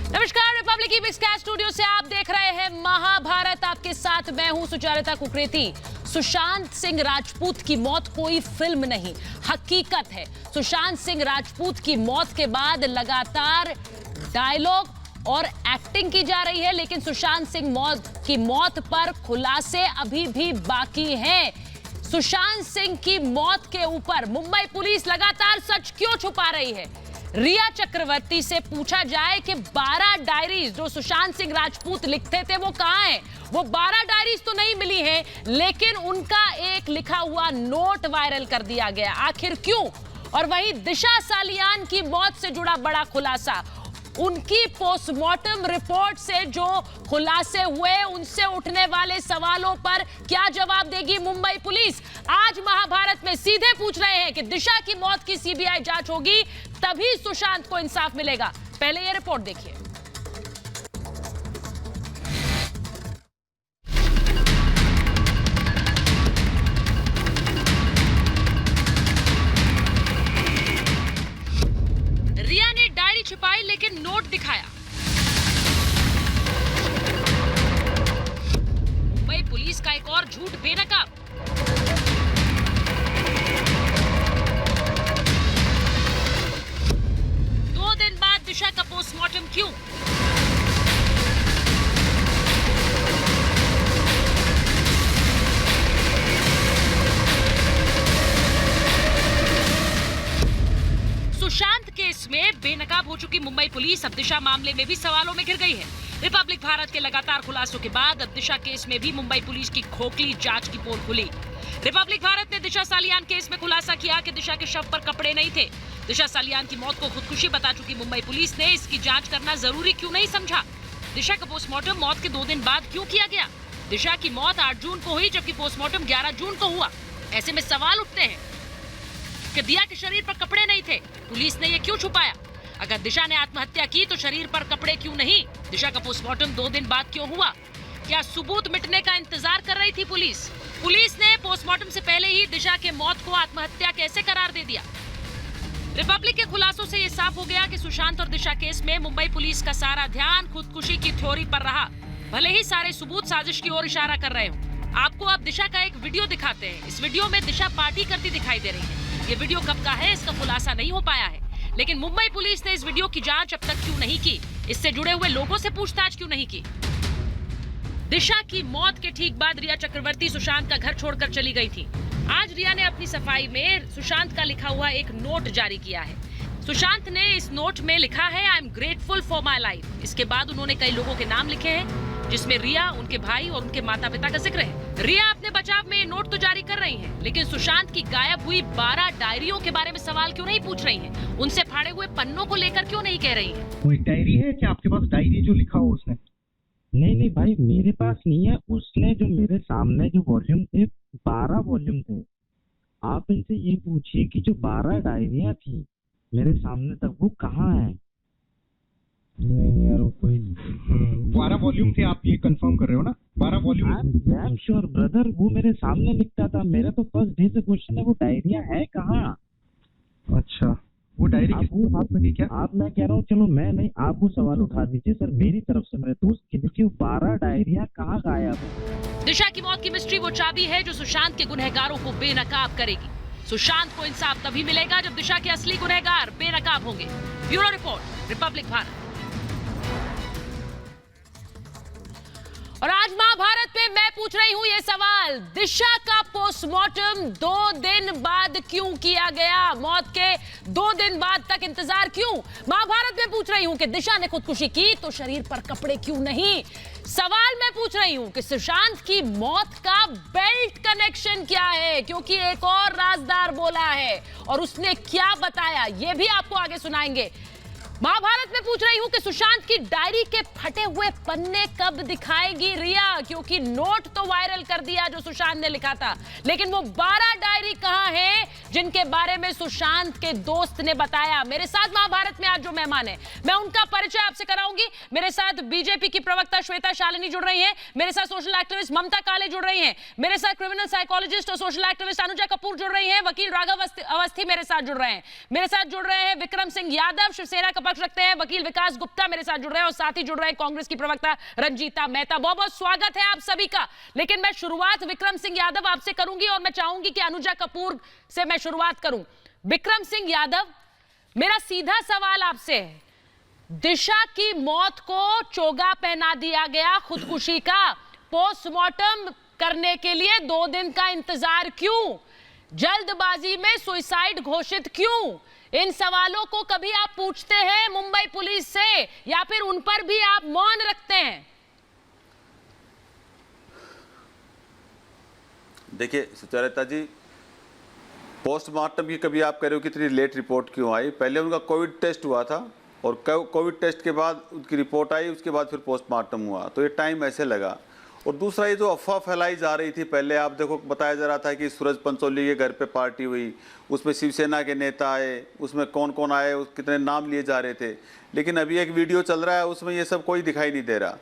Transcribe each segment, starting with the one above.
नमस्कार, रिपब्लिक की बिगस्टैर स्टूडियो से आप देख रहे हैं महाभारत। आपके साथ मैं हूं सुचारिता कुकरेती। सुशांत सिंह राजपूत की मौत कोई फिल्म नहीं, हकीकत है। सुशांत सिंह राजपूत की मौत के बाद लगातार डायलॉग और एक्टिंग की जा रही है, लेकिन सुशांत सिंह की मौत पर खुलासे अभी भी बाकी हैं। सुशांत सिंह की मौत के ऊपर मुंबई पुलिस लगातार सच क्यों छुपा रही है? रिया चक्रवर्ती से पूछा जाए कि 12 डायरीज जो सुशांत सिंह राजपूत लिखते थे वो कहां हैं? वो 12 डायरीज तो नहीं मिली हैं, लेकिन उनका एक लिखा हुआ नोट वायरल कर दिया गया। आखिर क्यों? और वहीं दिशा सालियान की मौत से जुड़ा बड़ा खुलासा, उनकी पोस्टमार्टम रिपोर्ट से जो खुलासे हुए, उनसे उठने वाले सवालों पर क्या जवाब देगी मुंबई पुलिस? आज महाभारत में सीधे पूछ रहे हैं कि दिशा की मौत की सीबीआई जांच होगी, तभी सुशांत को इंसाफ मिलेगा। पहले ये रिपोर्ट देखिए। रिया ने डायरी छुपाई लेकिन नोट दिखाया। मुंबई पुलिस का एक और झूठ बेनकाब। दिशा का पोस्टमार्टम क्यों? सुशांत केस में बेनकाब हो चुकी मुंबई पुलिस अब दिशा मामले में भी सवालों में घिर गई है। रिपब्लिक भारत के लगातार खुलासों के बाद अब दिशा केस में भी मुंबई पुलिस की खोखली जांच की पोल खुली। रिपब्लिक भारत ने दिशा सालियान केस में खुलासा किया कि दिशा के शव पर कपड़े नहीं थे। दिशा सालियान की मौत को खुदकुशी बता चुकी मुंबई पुलिस ने इसकी जांच करना जरूरी क्यों नहीं समझा? दिशा का पोस्टमार्टम मौत के 2 दिन बाद क्यों किया गया? दिशा की मौत 8 जून को हुई, जबकि पोस्टमार्टम 11 जून को हुआ। ऐसे में सवाल उठते हैं कि दिया के शरीर पर कपड़े नहीं थे, पुलिस ने यह क्यों छुपाया? अगर दिशा ने आत्महत्या की तो शरीर पर कपड़े क्यों नहीं? दिशा का पोस्टमार्टम 2 दिन बाद क्यों हुआ? क्या सबूत मिटने का इंतजार कर रही थी पुलिस? पुलिस ने पोस्टमार्टम से पहले ही दिशा के मौत को आत्महत्या कैसे करार दे दिया? रिपब्लिक के खुलासों से यह साफ हो गया कि सुशांत और दिशा केस में मुंबई पुलिस का सारा ध्यान खुदकुशी की थ्योरी पर रहा, भले ही सारे सबूत साजिश की ओर इशारा कर रहे हो। आपको अब दिशा का एक वीडियो दिखाते हैं। इस वीडियो में दिशा पार्टी करती दिखाई दे रही है। ये वीडियो कब का है इसका खुलासा नहीं हो पाया है, लेकिन मुंबई पुलिस ने इस वीडियो की जांच अब तक क्यों नहीं की? इससे जुड़े हुए लोगों से पूछताछ क्यों नहीं की? दिशा की मौत के ठीक बाद रिया चक्रवर्ती सुशांत का घर छोड़कर चली गई थी। आज रिया ने अपनी सफाई में सुशांत का लिखा हुआ एक नोट जारी किया है। सुशांत ने इस नोट में लिखा है, I am grateful for my life. इसके बाद उन्होंने कई लोगों के नाम लिखे हैं, जिसमें रिया, उनके भाई और उनके माता पिता का जिक्र है। रिया अपने बचाव में ये नोट तो जारी कर रही है, लेकिन सुशांत की गायब हुई 12 डायरियों के बारे में सवाल क्यों नहीं पूछ रही है? उनसे फाड़े हुए पन्नों को लेकर क्यों नहीं कह रही है? कोई डायरी है क्या आपके पास? डायरी जो लिखा हो उसने? नहीं भाई, मेरे पास नहीं है। उसने जो मेरे सामने जो वॉल्यूम थे, 12 वॉल्यूम थे। आप इनसे ये पूछिए कि जो 12 डायरियां थी मेरे सामने तक, वो कहाँ है? नहीं यार, वो कोई 12 वॉल्यूम थे, आप ये कंफर्म कर रहे हो ना? 12 volume? I am sure brother, वो मेरे सामने लिखता था। मेरा तो फर्स्ट डे से क्वेश्चन है, वो डायरियां है कहाँ? अच्छा, वो डायरी किसके हाथ में थी क्या? आप, मैं कह रहा हूँ, चलो मैं नहीं, आप वो सवाल उठा दीजिए सर मेरी तरफ से। मेरे दोस्त की देखिए, 12 डायरियां कहाँ गायब है? दिशा की मौत की मिस्ट्री वो चाबी है जो सुशांत के गुनहगारों को बेनकाब करेगी। सुशांत को इंसाफ तभी मिलेगा जब दिशा के असली गुनहगार बेनकाब होंगे। Bureau report, Republic Bharat. और आज महाभारत में मैं पूछ रही हूं ये सवाल, दिशा का पोस्टमार्टम 2 दिन बाद क्यों किया गया? मौत के 2 दिन बाद तक इंतजार क्यों? महाभारत में पूछ रही हूं कि दिशा ने खुदकुशी की तो शरीर पर कपड़े क्यों नहीं? सवाल मैं पूछ रही हूं कि सुशांत की मौत का बेल्ट कनेक्शन क्या है? क्योंकि एक और राजदार बोला है और उसने क्या बताया ये भी आपको आगे सुनाएंगे। महाभारत में पूछ रही हूं कि सुशांत की डायरी के फटे हुए पन्ने कब दिखाएगी रिया? क्योंकि नोट तो वायरल कर दिया जो सुशांत ने लिखा था, लेकिन वो 12 डायरी कहां है जिनके बारे में सुशांत के दोस्त ने बताया? मेरे साथ महाभारत में आज जो मेहमान है, मैं उनका परिचय आपसे कराऊंगी। मेरे साथ बीजेपी की प्रवक्ता श्वेता शालिनी जुड़ रही हैं, मेरे साथ सोशल एक्टिविस्ट ममता काले जुड़ रही हैं, मेरे साथ क्रिमिनल साइकोलॉजिस्ट और सोशल एक्टिविस्ट अनुजा कपूर जुड़ रही हैं, वकील राघव अवस्थी मेरे साथ जुड़ रहे हैं, मेरे साथ जुड़ रहे हैं विक्रम सिंह यादव, शिवसेना का पक्ष रखते हैं वकील विकास गुप्ता मेरे साथ जुड़ रहे हैं और साथ ही जुड़ रहे हैं कांग्रेस की प्रवक्ता रंजीता मेहता। बहुत बहुत स्वागत है आप सभी का। लेकिन मैं शुरुआत विक्रम सिंह यादव आपसे करूंगी और मैं चाहूंगी कि अनुजा कपूर से मैं शुरुआत करूं। विक्रम सिंह यादव, मेरा सीधा सवाल आपसे है, दिशा की मौत को चोगा पहना दिया गया खुदकुशी का, पोस्टमार्टम करने के लिए 2 दिन का इंतजार क्यों? जल्दबाजी में सुसाइड घोषित क्यों? इन सवालों को कभी आप पूछते हैं मुंबई पुलिस से या फिर उन पर भी आप मौन रखते हैं? देखिए सुचरिता जी, पोस्टमार्टम की कभी आप कह रहे हो कितनी लेट रिपोर्ट क्यों आई? पहले उनका कोविड टेस्ट हुआ था और कोविड टेस्ट के बाद उनकी रिपोर्ट आई, उसके बाद फिर पोस्टमार्टम हुआ, तो ये टाइम ऐसे लगा। और दूसरा ये जो अफवाह फैलाई जा रही थी, पहले आप देखो बताया जा रहा था कि सूरज पंचोली के घर पे पार्टी हुई, उसमें शिवसेना के नेता आए, उसमें कौन कौन आए, कितने नाम लिए जा रहे थे, लेकिन अभी एक वीडियो चल रहा है उसमें ये सब कोई दिखाई नहीं दे रहा।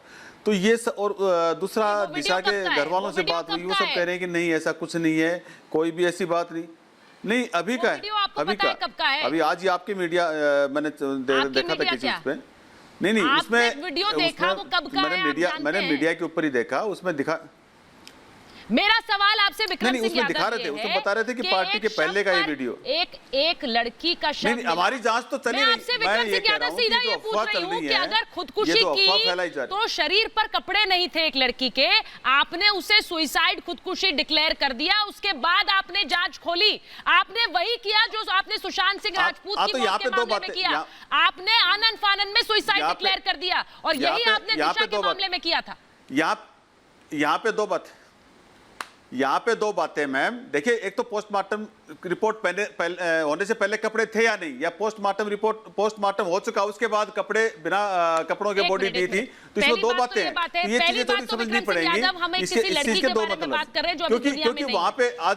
तो ये और दूसरा दिशा के घर वालों से बात हुई, वो सब कह रहे हैं कि नहीं ऐसा कुछ नहीं है, कोई भी ऐसी बात नहीं अभी का है, अभी का है? अभी आज ही आपके मीडिया मैंने देखा था किसी उस पे, नहीं उसमें वीडियो देखा, वो कब का है? मैंने मीडिया के ऊपर ही देखा, उसमें दिखा। मेरा सवाल आपसे विक्रम सिंह उसमें दिखा रहे थे, उसमें बता रहे थे कि पार्टी के पहले का ये वीडियो, एक लड़की का शव, नहीं हमारी जांच तो चली रही। मैं ये कह रहा हूं सीधा ये पूछ रही हूं कि अगर खुदकुशी की तो शरीर पर कपड़े नहीं थे एक लड़की के, आपने उसे सुसाइड खुदकुशी डिक्लेयर कर दिया, उसके बाद आपने जांच खोली, आपने वही किया जो आपने सुशांत सिंह राजपूत की मौत के मामले में किया, आपने आनन फानन में सुसाइड डिक्लेयर कर दिया और यही आपने दिशा के मामले में किया था। यहाँ पे दो बातें मैम। देखिए, एक तो पोस्टमार्टम रिपोर्ट पहले होने से पहले कपड़े थे या नहीं, या पोस्टमार्टम हो चुका उसके बाद कपड़े बिना कपड़ों के बॉडी दी थी, तो इसमें दो बातें हैं। तो ये चीजें थोड़ी समझनी पड़ेंगी, इसके दो मतलब, क्योंकि वहां पे आज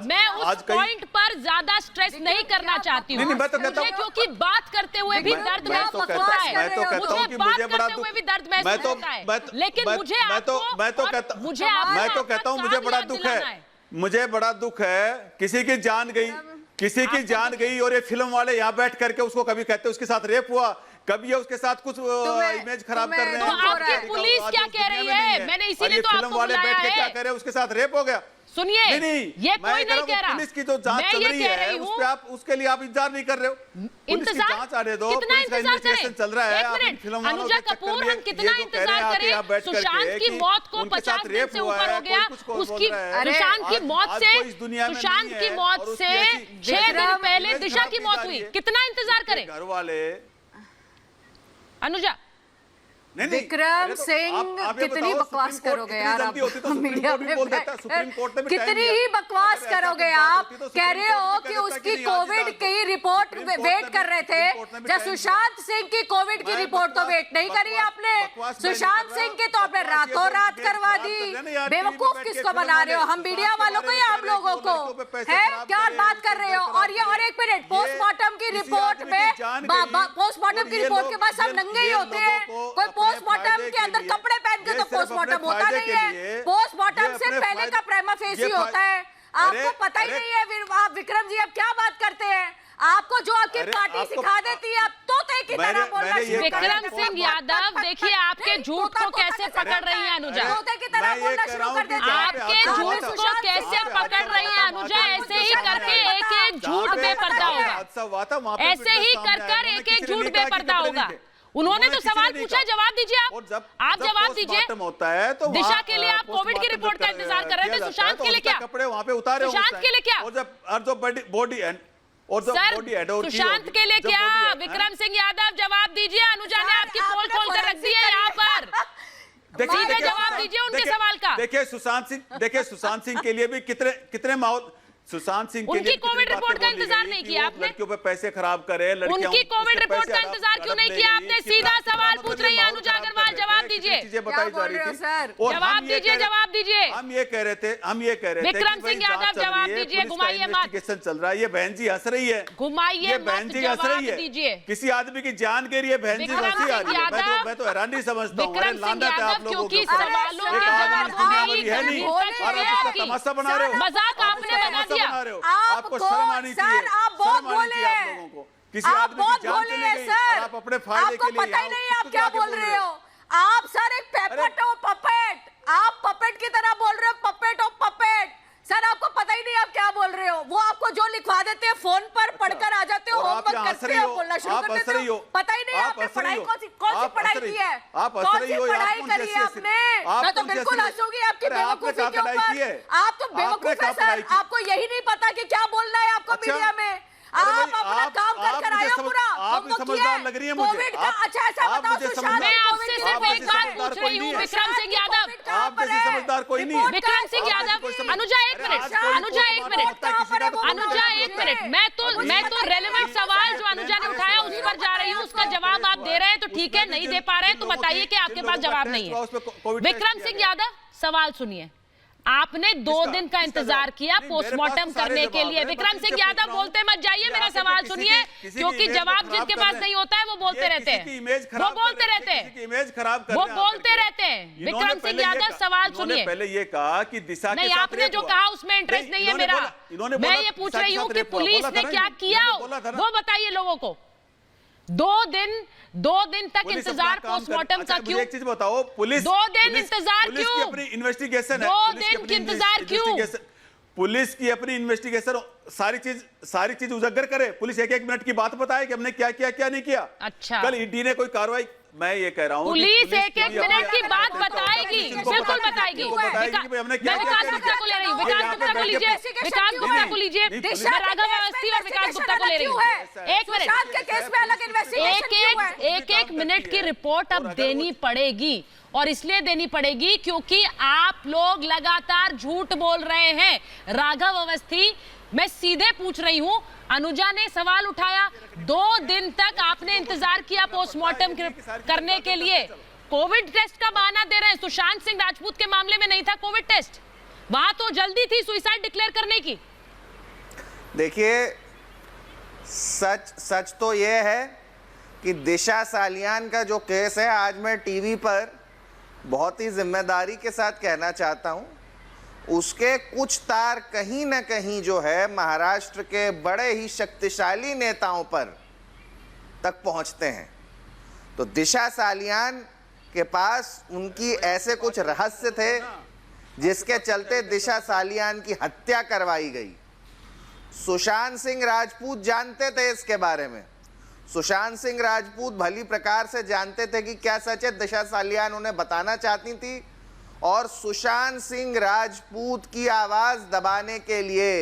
पॉइंट पर ज्यादा स्ट्रेस नहीं करना चाहती हूँ, मैं तो कहता हूँ क्योंकि बात करते हुए भी दर्द महसूस होता है, मैं तो कहता हूँ कि मुझे बड़ा दुख, मुझे बड़ा दुख है, मुझे बड़ा दुख है, किसी की जान गई और ये फिल्म वाले यहाँ बैठ करके उसको कभी कहते उसके साथ रेप हुआ, कभी उसके साथ कुछ इमेज खराब कर रहे हैं। तो आपकी पुलिस क्या कह रही है? मैंने इसीलिए तो आपको बुलाया है। फिल्म वाले बैठ के क्या कह रहे हैं, उसके साथ रेप हो गया। सुनिए, ये कोई नहीं कह रहा, पुलिस की जो जांच चल रही है उस पे आप, उसके लिए आप इंतजार नहीं कर रहे हो। इंतजार जांच आने दो, कितना इंतजार करें? चल रहा है। एक मिनट, अनुजा कपूर, हम कितना इंतजार करें? सुशांत की मौत को 50 दिन से ऊपर हो गया, उसकी सुशांत की मौत से 6 दिन पहले दिशा की मौत हुई, कितना इंतजार करें? घर वाले अनुजा, विक्रम सिंह, कितनी बकवास करोगे यार आप मीडिया में, कितनी ही बकवास करोगे आप। कह रहे हो कि उसकी कोविड की रिपोर्ट वेट कर रहे थे, जब सुशांत सिंह की कोविड की रिपोर्ट तो वेट नहीं करी आपने, सुशांत सिंह की तो आपने रातों रात करवा दी। बेवकूफ किसको बना रहे हो, हम मीडिया वालों को या आप लोगों को? है क्या बात कर रहे हो? और ये, और एक मिनट, पोस्टमार्टम की रिपोर्ट में, पोस्टमार्टम की रिपोर्ट के बाद सब नंगे ही होते हैं, कोई पोस्टमार्टम के अंदर कपड़े पहन के तो पोस्टमार्टम होता नहीं है, पोस्टमार्टम से पहले का प्राइमा फेसी होता है। आपको पता ही नहीं है। आप विक्रम जी अब क्या बात करते हैं? आपको जो आपकी पार्टी सिखा देती है, आप तोते की तरह बोलना। विक्रम सिंह यादव, देखिए आपके झूठ को कैसे पकड़ रही है अनुजा, तोते की तरह बोलना शुरू कर देती है। आपके झूठ को कैसे पकड़ रही है अनुजा, ऐसे ही करके एक एक झूठ बेपर्दा होगा, ऐसे ही कर एक एक झूठ बेपर्दा होगा। उन्होंने तो सवाल पूछा, जवाब दीजिए आप जवाब दीजिए। होता है तो दिशा के लिए आप कोविड की रिपोर्ट का इंतजार कर रहे थे, सुशांत के लिए क्या? कपड़े वहां पे उतारे, सुशांत के लिए क्या? और जो बॉडी सुशांत के लिए क्या? विक्रम सिंह यादव जवाब दीजिए। अनुजा ने आपकी पोल खोल कर रख दी है यहाँ पर, सीधे जवाब दीजिए उनके सवाल का। देखिए सुशांत सिंह के लिए भी कितने माहौल, सुशांत सिंह उनकी कोविड रिपोर्ट का इंतजार नहीं किया आपने, लड़कियों पे पैसे खराब करे, उनकी कोविड रिपोर्ट का इंतजार क्यों नहीं किया आपने? सीधा सवाल पूछ रही है अनुजा अग्रवाल, जवाब दीजिए। चीजें बताई जा रही थी, जवाब दीजिए। हम ये कह रहे थे विक्रम सिंह यादव जवाब दीजिए, घुमाइए मत। चल रहा है, ये बहन जी हंस रही है, घुमाइए बहन जी हंस रही है, किसी आदमी की जान के लिए बहन जी हंसी आ रही है। मैं तो हैरानी समझता हूँ, क्योंकि सवालों के जवाब है नहीं और तमाशा बना रहे हो, मजाक आपने बना दिया। आपको शर्म आनी चाहिए, आप बहुत बोले हैं, किसी आप आदमी की बहुत जान भोले चली हैं गई सर, और आप अपने फायदे आपको के लिए पता ही नहीं है आप खुद क्या आके बोल रहे हो। आप सर एक पेपेट हो, पपेट। आप पपेट की तरह बोल रहे हो, पपेट हो पपेट। सर आपको पता ही नहीं आप क्या बोल रहे हो। वो आपको जो लिखवा देते हैं फोन पर पढ़कर आ जाते हो, होमवर्क करते हो, बोलना शुरू कर देते हो। पता ही नहीं आपने पढ़ाई कौन सी पढ़ाई की है, कौन सी पढ़ाई करी है आपने। मैं तो बिल्कुल हंसूंगी आपकी बेवकूफी के ऊपर। आप तो बेवकूफ है सर, आपको यही नहीं पता कि क्या बोलना है आपको मीडिया में। आप अपना काम कर आए हो पूरा, आप समझदार लग रही है मुझे। कोविड का अच्छा ऐसा बताओ सुशांत, मैं आपसे सिर्फ एक बात पूछ रही हूँ विक्रम सिंह यादव, आप जैसे समझदार कोई नहीं है। विक्रम सिंह यादव, अनुजा एक मिनट, अनुजा एक मिनट, अनुजा एक मिनट। मैं तो रेलेवेंट सवाल जो अनुजा ने उठाया उस पर जा रही हूँ, उसका जवाब आप दे रहे हैं तो ठीक है, नहीं दे पा रहे हैं तो बताइए कि आपके पास जवाब नहीं है। विक्रम सिंह यादव सवाल सुनिए, आपने 2 दिन का इंतजार किया पोस्टमार्टम करने के लिए। विक्रम सिंह यादव बोलते मत जाइए, मेरा सवाल सुनिए, क्योंकि जवाब जिनके पास नहीं होता है वो बोलते रहते हैं, वो बोलते रहते हैं, इमेज खराब वो बोलते रहते हैं। विक्रम सिंह यादव सवाल सुनिए। पहले ये कहा कि दिशा नहीं, आपने जो कहा उसमें इंटरेस्ट नहीं है मेरा। मैं ये पूछ रही हूँ कि पुलिस ने क्या किया वो बताइए लोगों को। 2 दिन तक इंतजार पोस्टमार्टम का क्यों? एक चीज बताओ, पुलिस 2 दिन इंतजार क्यों? अपनी इन्वेस्टिगेशन है, 2 दिन की इंतजार क्यों? पुलिस की अपनी इन्वेस्टिगेशन सारी चीज उजागर करे। पुलिस 1-1 मिनट की बात बताए कि हमने क्या किया क्या नहीं किया। अच्छा, कल ईडी ने कोई कार्रवाई, मैं ये कह रहा हूँ पुलिस 1-1 मिनट की बात बताएगी, बिल्कुल बताएगी। मैं विकास गुप्ता को ले रही हूँ, विकास गुप्ता को लीजिए, विकास गुप्ता को लीजिए, मैं राघव अवस्थी और विकास गुप्ता को ले रही हूँ। एक मिनट की रिपोर्ट अब देनी पड़ेगी, और इसलिए देनी पड़ेगी क्योंकि आप लोग लगातार झूठ बोल रहे हैं। राघव अवस्थी, मैं सीधे पूछ रही हूं, अनुजा ने सवाल उठाया, 2 दिन तक आपने इंतजार किया पोस्टमार्टम करने के लिए, कोविड टेस्ट का बहाना दे रहे हैं। सुशांत सिंह राजपूत के मामले में नहीं था कोविड टेस्ट, वहां तो जल्दी थी सुसाइड डिक्लेयर करने की। देखिए, सच तो यह है कि दिशा सालियान का जो केस है, आज मैं टीवी पर बहुत ही जिम्मेदारी के साथ कहना चाहता हूं, उसके कुछ तार कहीं ना कहीं जो है महाराष्ट्र के बड़े ही शक्तिशाली नेताओं पर तक पहुंचते हैं। तो दिशा सालियान के पास उनकी ऐसे कुछ रहस्य थे जिसके चलते दिशा सालियान की हत्या करवाई गई। सुशांत सिंह राजपूत जानते थे इसके बारे में। सुशांत सिंह राजपूत भली प्रकार से जानते थे कि क्या सच है, दिशा सालियान उन्हें बताना चाहती थी, और सुशांत सिंह राजपूत की आवाज दबाने के लिए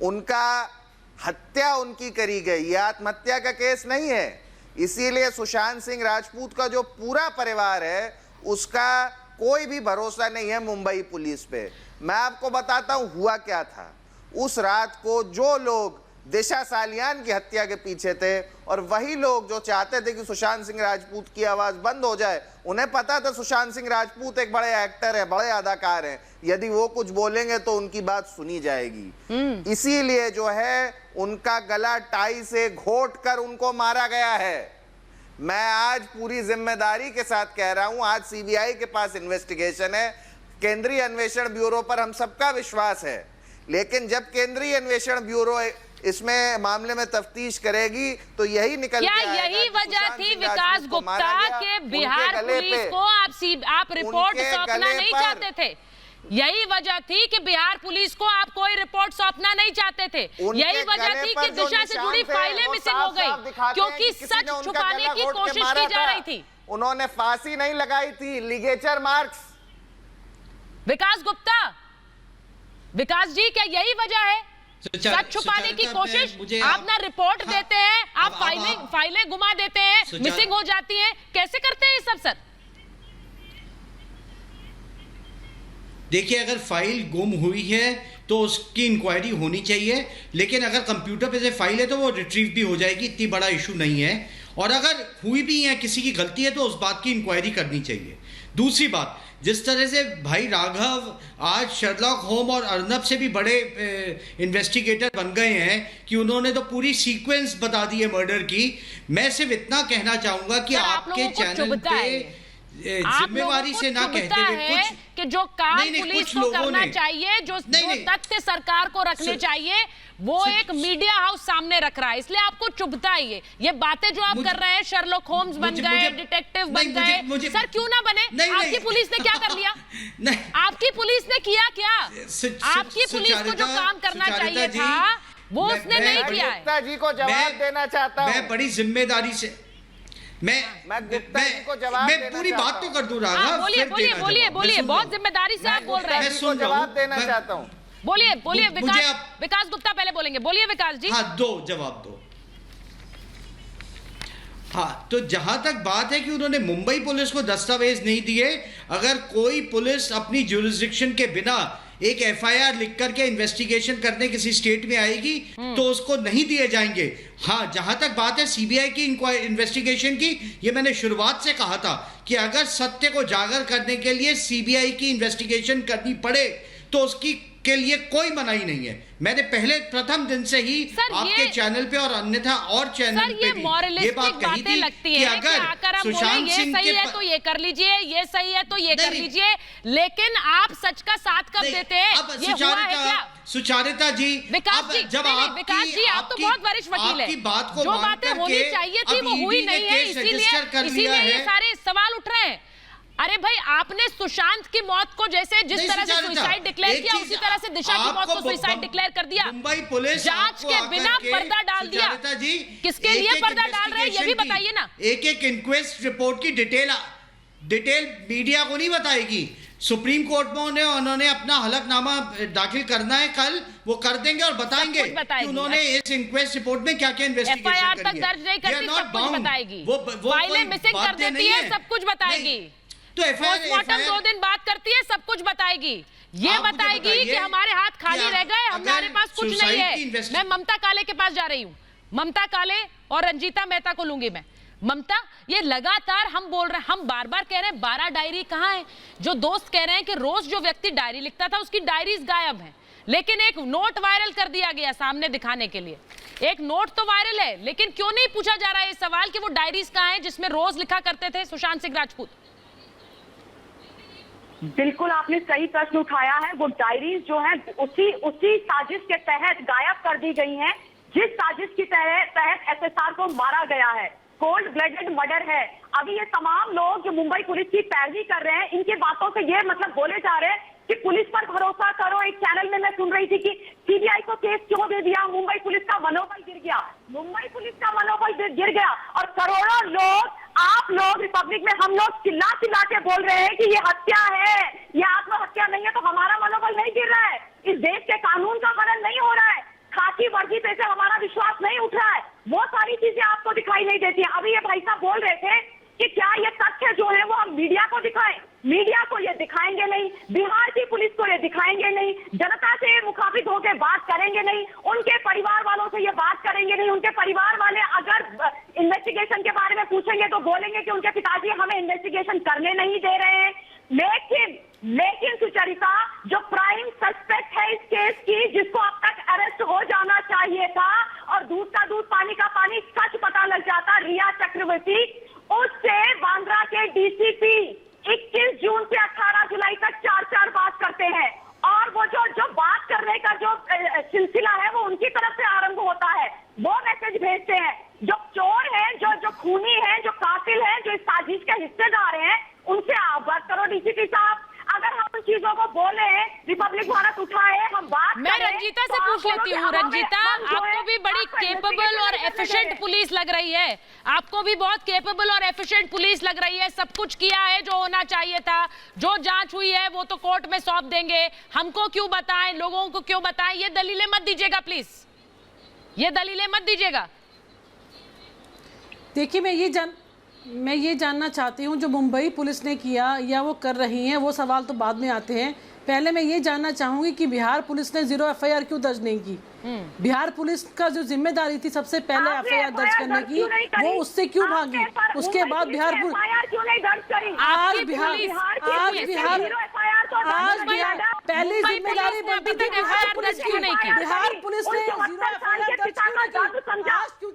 उनका हत्या उनकी करी गई। यह आत्महत्या का केस नहीं है, इसीलिए सुशांत सिंह राजपूत का जो पूरा परिवार है उसका कोई भी भरोसा नहीं है मुंबई पुलिस पे। मैं आपको बताता हूं हुआ क्या था। उस रात को जो लोग दिशा सालियान की हत्या के पीछे थे, और वही लोग जो चाहते थे कि सुशांत सिंह राजपूत की आवाज बंद हो जाए, उन्हें पता था सुशांत सिंह राजपूत एक बड़े एक्टर है, बड़े अदाकार हैं, यदि वो कुछ बोलेंगे तो उनकी बात सुनी जाएगी। इसीलिए जो है उनका गला टाई से घोट कर उनको मारा गया है। मैं आज पूरी जिम्मेदारी के साथ कह रहा हूं, आज सीबीआई के पास इन्वेस्टिगेशन है, केंद्रीय अन्वेषण ब्यूरो पर हम सबका विश्वास है, लेकिन जब केंद्रीय अन्वेषण ब्यूरो इसमें मामले में तफ्तीश करेगी तो यही निकल क्या यही वजह थी विकास गुप्ता के बिहार पुलिस को आप रिपोर्ट सौंपना नहीं चाहते थे? यही वजह थी कि बिहार पुलिस को आप कोई रिपोर्ट सौंपना नहीं चाहते थे? यही वजह थी कि दिशा से जुड़ी फाइलें मिसिंग हो गई क्योंकि सच छुपाने की कोशिश की जा रही थी? उन्होंने फांसी नहीं लगाई थी, लिगेचर मार्क्स। विकास गुप्ता, विकास जी, क्या यही वजह है सच छुपाने की कोशिश? आप ना रिपोर्ट देते हैं, आप फाइलें गुमा देते हैं, मिसिंग हो जाती हैं, कैसे करते हैं ये सब सर? देखिए, अगर फाइल गुम हुई है तो उसकी इंक्वायरी होनी चाहिए, लेकिन अगर कंप्यूटर पे से फाइल है तो वो रिट्रीव भी हो जाएगी, इतनी बड़ा इशू नहीं है। और अगर हुई भी है, किसी की गलती है, तो उस बात की इंक्वायरी करनी चाहिए। दूसरी बात, जिस तरह से भाई राघव आज शर्लॉक होम और अर्नब से भी बड़े इन्वेस्टिगेटर बन गए हैं कि उन्होंने तो पूरी सीक्वेंस बता दी है मर्डर की। मैं सिर्फ इतना कहना चाहूंगा कि आपके चैनल पे जिम्मेवारी से ना कहते हुए कुछ कि जो काम पुलिस कुछ को लोगों करना ने चाहिए, जो तथ्य सरकार को रखने चाहिए, वो एक मीडिया हाउस सामने रख रहा है, इसलिए आपको चुभता है ये बातें जो आप कर रहे हैं। शर्लॉक होम्स बन गए, डिटेक्टिव बन गए, सर क्यों ना बने? आपकी पुलिस ने क्या कर लिया? आपकी पुलिस ने किया क्या? आपकी पुलिस को जो काम करना चाहिए था वो उसने नहीं किया है। गुप्ता जी को जवाब देना चाहता हूं। मैं बड़ी जिम्मेदारी से मैं गुप्ता जी को जवाब मैं पूरी बात तो कर दूं राघव। बोलिए बोलिए बोलिए बोलिए, बहुत जिम्मेदारी से आप बोल रहे हैं। मैं जवाब देना चाहता हूं। बोलिए बोलिए, विकास गुप्ता पहले बोलेंगे, बोलिए विकास जी। हाँ, जवाब दो। हाँ, तो जहां तक बात है कि उन्होंने मुंबई पुलिस को दस्तावेज नहीं दिए, अगर कोई पुलिस अपनी ज्यूरिसडिक्शन के बिना एक एफआईआर लिख करके इन्वेस्टिगेशन करने किसी स्टेट में आएगी तो उसको नहीं दिए जाएंगे। हाँ, जहां तक बात है सीबीआई की इन्वेस्टिगेशन की, ये मैंने शुरुआत से कहा था कि अगर सत्य को जागर करने के लिए सीबीआई की इन्वेस्टिगेशन करनी पड़े तो उसकी के लिए कोई मनाही नहीं है। मैंने पहले प्रथम दिन से ही आपके चैनल पे और अन्यथा और चैनल पे भी ये बात कही थी कि अगर सुशांत सिंह सही है तो ये कर लीजिए, ये सही है तो ये कर लीजिए, लेकिन आप सच का साथ कब देते हैं? सुचारिता जी, विकास जी, विकास जी, आप तो बहुत वरिष्ठ वकील हैं। जो बातें होनी चाहिए थी वो हुई नहीं है, इसीलिए ये सारे सवाल उठ रहे हैं। अरे भाई, आपने सुशांत की मौत को जैसे जिस तरह से सुसाइड डिक्लेयर किया, उसी तरह से दिशा की मौत को सुसाइड डिक्लेयर कर दिया। मुंबई पुलिस जांच के बिना पर्दा डाल दिया। किसके लिए पर्दा डाल रहे हैं ये भी बताइए ना। एक एक इंक्वेस्ट रिपोर्ट की डिटेल मीडिया को नहीं बताएगी। सुप्रीम कोर्ट में उन्होंने अपना हलफनामा दाखिल करना है, कल वो कर देंगे और बताएंगे कि उन्होंने इस इंक्वेस्ट रिपोर्ट में क्या क्या इन्वेस्टिगेशन एफआईआर तक दर्ज नहीं करती, सब कुछ बताएगी। फाइलें मिसिंग कर देती है, सब कुछ बताएगी। तो पोस्टमार्टम 2 दिन बाद करती है, सब कुछ बताएगी। ये बताएगी कि हमारे हाथ खाली रह गए, हमारे पास कुछ नहीं है। मैं ममता काले के पास जा रही हूँ, ममता काले और रंजीता मेहता को लूंगी मैं। ममता, ये लगातार हम बोल रहे हैं, हम बार बार कह रहे हैं 12 डायरी कहाँ है? जो दोस्त कह रहे हैं कि रोज जो व्यक्ति डायरी लिखता था उसकी डायरीज गायब है, लेकिन एक नोट वायरल कर दिया गया सामने दिखाने के लिए। एक नोट तो वायरल है, लेकिन क्यों नहीं पूछा जा रहा है ये सवाल कि वो डायरीज कहाँ है जिसमें रोज लिखा करते थे सुशांत सिंह राजपूत? बिल्कुल आपने सही प्रश्न उठाया है। वो डायरीज जो है उसी साजिश के तहत गायब कर दी गई हैं, जिस साजिश की तहत एसएसआर को मारा गया है। कोल्ड ब्लडेड मर्डर है। अभी ये तमाम लोग जो मुंबई पुलिस की पैरवी कर रहे हैं, इनके बातों से ये मतलब बोले जा रहे हैं कि पुलिस पर भरोसा करो। एक चैनल में मैं सुन रही थी कि सीबीआई को केस क्यों दे दिया, मुंबई पुलिस का मनोबल गिर गया। मुंबई पुलिस का मनोबल गिर गया और करोड़ों लोग, आप लोग रिपब्लिक में, हम लोग चिल्ला चिल्ला के बोल रहे हैं कि ये हत्या है, ये आत्महत्या नहीं है, तो हमारा मनोबल नहीं गिर रहा है। इस देश के कानून का हनन नहीं हो रहा है, खाकी वर्दी पे से हमारा विश्वास नहीं उठ रहा है। वो सारी चीजें आपको दिखाई नहीं देती। अभी ये भाई साहब बोल रहे थे कि क्या ये तथ्य जो है वो हम मीडिया को दिखाएं। मीडिया को ये दिखाएंगे नहीं, बिहार की पुलिस को ये दिखाएंगे नहीं, जनता से मुखातिब होकर बात करेंगे नहीं, उनके परिवार वालों से ये बात करेंगे नहीं। उनके परिवार वाले अगर इन्वेस्टिगेशन के बारे में पूछेंगे तो बोलेंगे कि उनके पिताजी हमें इन्वेस्टिगेशन करने नहीं दे रहे हैं। लेकिन सुचरिता, जो प्राइम सस्पेक्ट है इस केस की, जिसको अब तक अरेस्ट हो जाना चाहिए था और दूध का दूध पानी का पानी सच पता लग जाता, रिया चक्रवर्ती, उससे बांद्रा के डीसीपी 21 जून से 18 जुलाई तक 4 बात करते हैं। और वो जो बात करने का जो सिलसिला है वो उनकी तरफ से आरंभ होता है। वो मैसेज भेजते हैं। जो चोर हैं, जो खूनी हैं, जो कातिल हैं, जो इस साजिश के हिस्सेदार हैं, उनसे आप बात करो डीसीपी साहब। अगर हम उन चीजों को बोले, रिपब्लिक भारत उठाए, हम बात मैं रंजीता से पूछ लेती हूँ। रंजीता, आपको भी बड़ी केपेबल और एफिशिएंट पुलिस लग रही है, आपको भी बहुत केपेबल और एफिशिएंट पुलिस लग रही है। सब कुछ किया है जो होना चाहिए था, जो जांच हुई है वो तो कोर्ट में सौंप देंगे, हमको क्यों बताएं, लोगों को क्यों बताएं? ये दलीलें मत दीजिएगा प्लीज, ये दलीलें मत दीजिएगा। देखिए, मैं ये जानना चाहती हूँ जो मुंबई पुलिस ने किया या वो कर रही हैं, वो सवाल तो बाद में आते हैं। पहले मैं ये जानना चाहूंगी कि बिहार पुलिस ने 0 एफआईआर क्यों दर्ज नहीं की? बिहार पुलिस का जो जिम्मेदारी थी सबसे पहले एफआईआर दर्ज करने की, वो उससे क्यों भागी? उसके बाद बिहार पहली जिम्मेदारी बनती थी बिहार पुलिस की। बिहार पुलिस ने 0 एफआईआर दर्ज क्यों?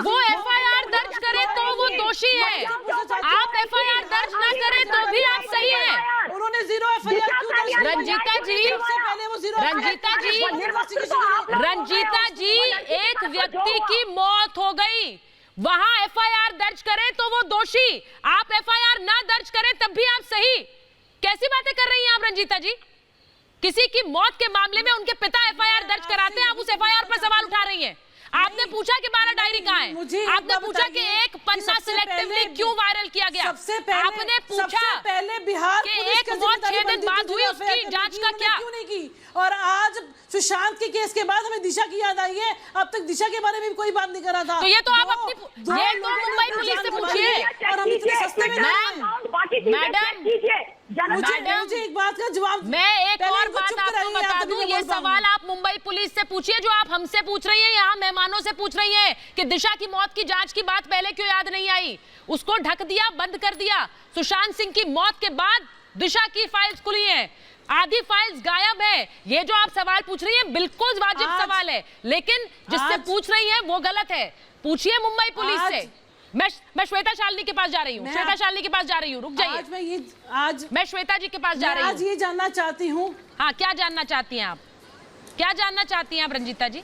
वो एफआईआर दर्ज करे तो वो दोषी दोषी हैं। आप एफआईआर दर्ज ना करें तो भी आप सही हैं। उन्होंने जीरो एफआईआर क्यों दर्ज की? रंजीता जी, सबसे पहले वो जीरो रंजीता जी, एक व्यक्ति की मौत हो गई, वहां एफआईआर दर्ज करें तो वो दोषी, आप एफआईआर ना दर्ज करें तब भी आप सही। कैसी बातें कर रही हैं आप रंजीता जी? किसी की मौत के मामले में उनके पिता एफआईआर दर्ज कराते हैं, आप उस एफआईआर पर सवाल उठा रही हैं। आपने पूछा कि 12 डायरी कहाँ है, आपने पूछा कि एक पन्ना सिलेक्टिवली क्यों वायरल किया गया, आपने पूछा पहले बिहार कि एक मौत 6 दिन बाद हुई, उसकी जांच का क्या? क्यों नहीं की? और आज सुशांत के केस के बाद हमें दिशा की याद आई है, अब तक दिशा के बारे में भी कोई बात नहीं कर रहा था। तो ये तो आप अपनी ये तो मुंबई पुलिस से पूछिए। और हम इतने सस्ते में मैडम, मुझे एक बात का जवाब, मैं एक और बात आपको बता दूं, ये सवाल आप मुंबई पुलिस से पूछिए जो आप हमसे पूछ रही हैं, यहाँ मेहमानों से पूछ रही हैं कि दिशा की मौत की जांच की बात पहले क्यों याद नहीं आई, उसको ढक दिया, बंद कर दिया। सुशांत सिंह की मौत के बाद दिशा की फाइल्स खुली हैं, आधी फाइल्स गायब है। ये जो आप सवाल पूछ रही हैं बिल्कुल वाजिब सवाल है, लेकिन जिससे पूछ रही हैं वो गलत है। पूछिए मुंबई पुलिस से। मैं श्वेता शालिनी के पास जा रही हूँ, श्वेता शालिनी के पास जा रही हूँ, रुक जाइए। मैं श्वेता जी के पास जा रही हूँ। आज ये जानना चाहती हूँ। हाँ, क्या जानना चाहती हैं आप? क्या जानना चाहती हैं आप रंजीता जी?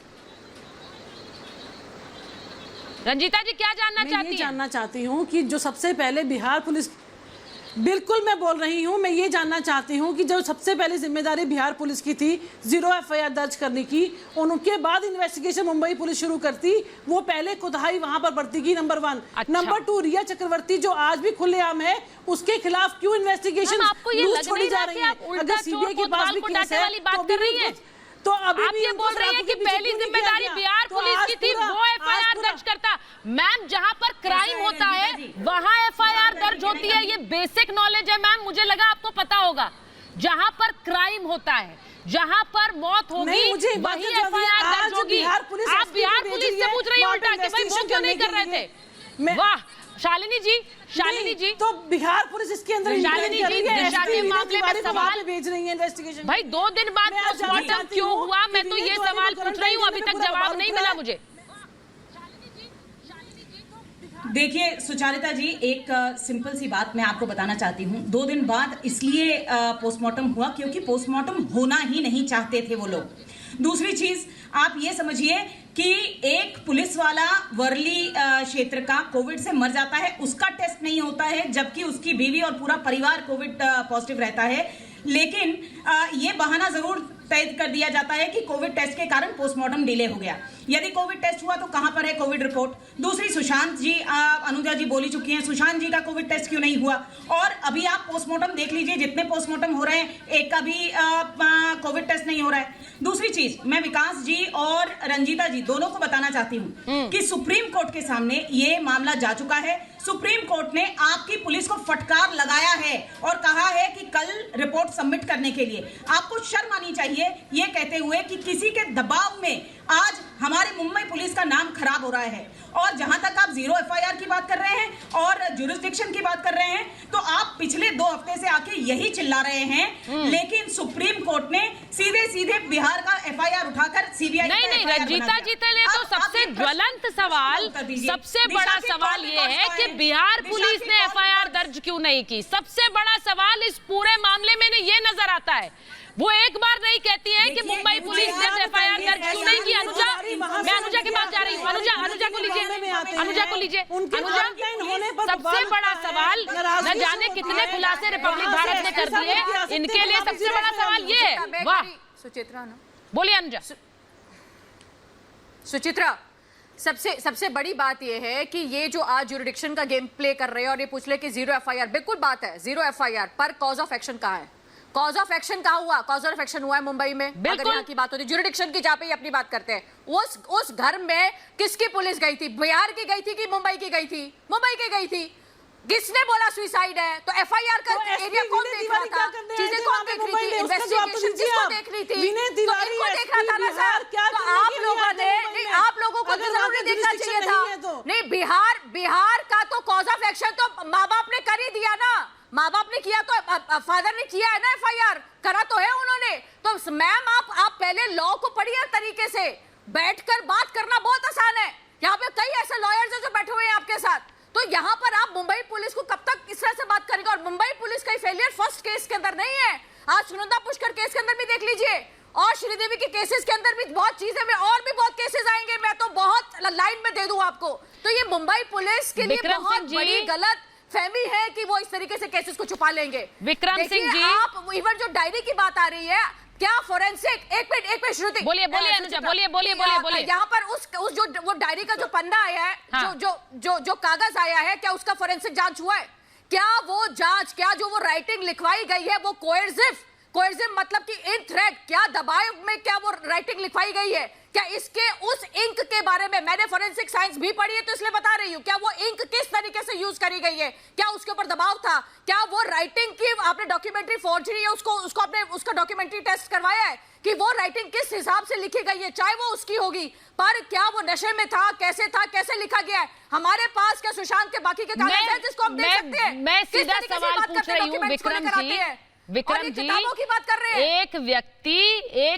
रंजीता जी क्या जानना चाहती हैं? मैं ये जानना चाहती हूँ कि जो सबसे पहले बिहार पुलिस, बिल्कुल मैं बोल रही हूँ, मैं ये जानना चाहती हूँ कि जो सबसे पहले जिम्मेदारी बिहार पुलिस की थी जीरो एफआईआर दर्ज करने की, और उनके बाद इन्वेस्टिगेशन मुंबई पुलिस शुरू करती, वो पहले कोताही वहां पर बरती की, नंबर 1। नंबर 2, रिया चक्रवर्ती जो आज भी खुलेआम है, उसके खिलाफ क्यों इन्वेस्टिगेशन आपको ये लग नहीं रहा कि आप उल्टा चोर कोतवाल को डांटने वाली बात कर रही हैं? तो अभी आप ये बोल रही हैं कि पहली जिम्मेदारी बिहार पुलिस की थी, वो एफआईआर दर्ज करता। मैम, जहां पर क्राइम होता है वहां एफआईआर दर्ज होती है, ये बेसिक नॉलेज है मैम, मुझे लगा आपको पता होगा। जहां पर क्राइम होता है, जहां पर मौत होगी वही एफआईआर दर्ज होगी। आप बिहार पुलिस से पूछ रही हैं उल्टा कि भाई वो क्यों नहीं कर रहे थे? वाह शालिनी जी, तो बिहार पुलिस इसके अंदर शालिनी जी, दिशा के मामले में सवाल भेज रही है इन्वेस्टिगेशन। भाई 2 दिन बाद पोस्टमार्टम क्यों हुआ, मैं तो ये सवाल पूछ रही हूँ, अभी तक जवाब नहीं मिला मुझे। देखिए सुचारिता जी, एक सिंपल सी बात मैं आपको बताना चाहती हूँ। 2 दिन बाद इसलिए पोस्टमार्टम हुआ क्योंकि पोस्टमार्टम होना ही नहीं चाहते थे वो लोग। दूसरी चीज आप ये समझिए कि एक पुलिस वाला वर्ली क्षेत्र का कोविड से मर जाता है, उसका टेस्ट नहीं होता है, जबकि उसकी बीवी और पूरा परिवार कोविड पॉजिटिव रहता है, लेकिन ये बहाना जरूर तय कर दिया जाता है कि कोविड टेस्ट के कारण पोस्टमार्टम डिले हो गया। यदि कोविड टेस्ट हुआ तो कहां पर है कोविड रिपोर्ट? दूसरी, सुशांत जी, अनुजा जी बोली चुकी हैं, सुशांत जी का कोविड टेस्ट क्यों नहीं हुआ? और अभी आप पोस्टमार्टम देख लीजिए, जितने पोस्टमार्टम हो रहे हैं एक का भी कोविड टेस्ट नहीं हो रहा है। दूसरी चीज, मैं विकास जी और रंजीता जी दोनों को बताना चाहती हूँ कि सुप्रीम कोर्ट के सामने ये मामला जा चुका है। सुप्रीम कोर्ट ने आपकी पुलिस को फटकार लगाया है और कहा है कि कल रिपोर्ट सबमिट करने के लिए। आपको शर्म आनी चाहिए ये कहते हुए कि किसी के दबाव में आज हमारी मुंबई पुलिस का नाम खराब हो रहा है। और जहां तक आप जीरो एफआईआर की बात कर रहे हैं और जुरिस्डिक्शन की बात कर रहे हैं, तो आप पिछले 2 हफ्ते से आके यही चिल्ला रहे हैं, लेकिन सुप्रीम कोर्ट ने सीधे बिहार का एफआईआर उठाकर सीबीआई नहीं रंजीता जी के लिए तो सबसे ज्वलंत सवाल, सबसे बड़ा सवाल ये है कि बिहार पुलिस ने एफआईआर दर्ज क्यों नहीं की। सबसे बड़ा सवाल इस पूरे मामले में ये नजर आता है। वो एक बार नहीं कहती है कि मुंबई पुलिस ने एफआईआर दर्ज क्यों नहीं की। अनुजा, मैं अनुजा के पास जा रही हूँ। अनुजा को लीजिए, अनुजा को लीजिए। अनुजा, सबसे बड़ा सवाल, न जाने कितने खुलासे रिपब्लिक भारत ने कर दिए, इनके लिए सबसे बड़ा सवाल ये है। वाह सुचित्रा, बोलिए अनुजा। सुचित्रा, सबसे बड़ी बात यह है कि ये जो आज ज्यूरिडिक्शन का गेम प्ले कर रहे हैं और ये पूछ ले कि जीरो एफआईआर, बिल्कुल बात है, जीरो एफआईआर पर कॉज ऑफ एक्शन कहाँ है? कॉज ऑफ एक्शन कहाँ हुआ? कॉज ऑफ एक्शन हुआ है मुंबई में। अगर यहाँ की बात होती है ज्यूरिडिक्शन की, जहाँ पे अपनी बात करते हैं, उस घर में किसकी पुलिस गई थी? बिहार की गई थी कि मुंबई की गई थी? मुंबई की गई थी। किसने बोला सुसाइड है? तो एफआईआर का एरिया कौन देख रहा था? चीजें कौन देख रही थी? इन्वेस्टिगेशन किसको देख रही थी? तो इनको देख रहा था ना सर। तो आप लोगों ने, आप लोगों को तो जरूर देखना चाहिए था। नहीं, बिहार का तो कॉज ऑफ एक्शन तो माँ बाप ने कर ही दिया ना। माँ बाप ने किया तो फादर ने किया है ना, एफआईआर करा तो है उन्होंने। तो मैम आप पहले लॉ को पढ़िए तरीके से, बैठकर बात करना बहुत आसान है। यहाँ पे कई ऐसे लॉयर्स हैं जो बैठे हुए हैं आपके साथ। तो यहाँ पर आप मुंबई पुलिस को कब तक इस तरह से बात करेंगे? और मुंबई पुलिस का फेलियर फर्स्ट केस के अंदर नहीं है, आज सुनंदा पुष्कर केस के अंदर भी देख लीजिए, और श्रीदेवी के केसेस के अंदर भी बहुत चीजें में और भी बहुत केसेस आएंगे, मैं तो बहुत लाइन में दे दूं आपको। तो ये मुंबई पुलिस के लिए बहुत बड़ी गलत फहमी है कि वो इस तरीके से केसेस को छुपा लेंगे। विक्रम सिंह जी, आप इवन जो डायरी की बात आ रही है, क्या फोरेंसिक, एक मिनट श्रुति, बोलिए अनुजा, बोलिए। यहाँ पर उस जो वो डायरी का जो पन्ना आया है, हाँ। जो कागज आया है, क्या उसका फोरेंसिक जांच हुआ है? क्या वो जांच, क्या जो वो राइटिंग लिखवाई गई है वो कोएर्सिव मतलब कि इन थ्रेट, क्या दबाव में क्या वो राइटिंग लिखवाई गई है? क्या इसके उस इंक के बारे में, मैंने फोरेंसिक साइंस भी पढ़ी है तो इसलिए बता रही हूं, क्या वो इंक किस तरीके से यूज करी गई है, क्या उसके ऊपर दबाव था? क्या वो राइटिंग की आपने डॉक्यूमेंट्री फोर्जरी है, उसको आपने उसका डॉक्यूमेंट्री टेस्ट करवाया है कि वो राइटिंग किस हिसाब से लिखी गई है, चाहे वो उसकी होगी, पर क्या वो नशे में था, कैसे लिखा गया है? हमारे पास क्या सुशांत के बाकी के कागज हैं जिसको हम देख सकते हैं? मैं सीधा सवाल पूछ रही हूं विक्रम जी, की बात कर रहे हैं। एक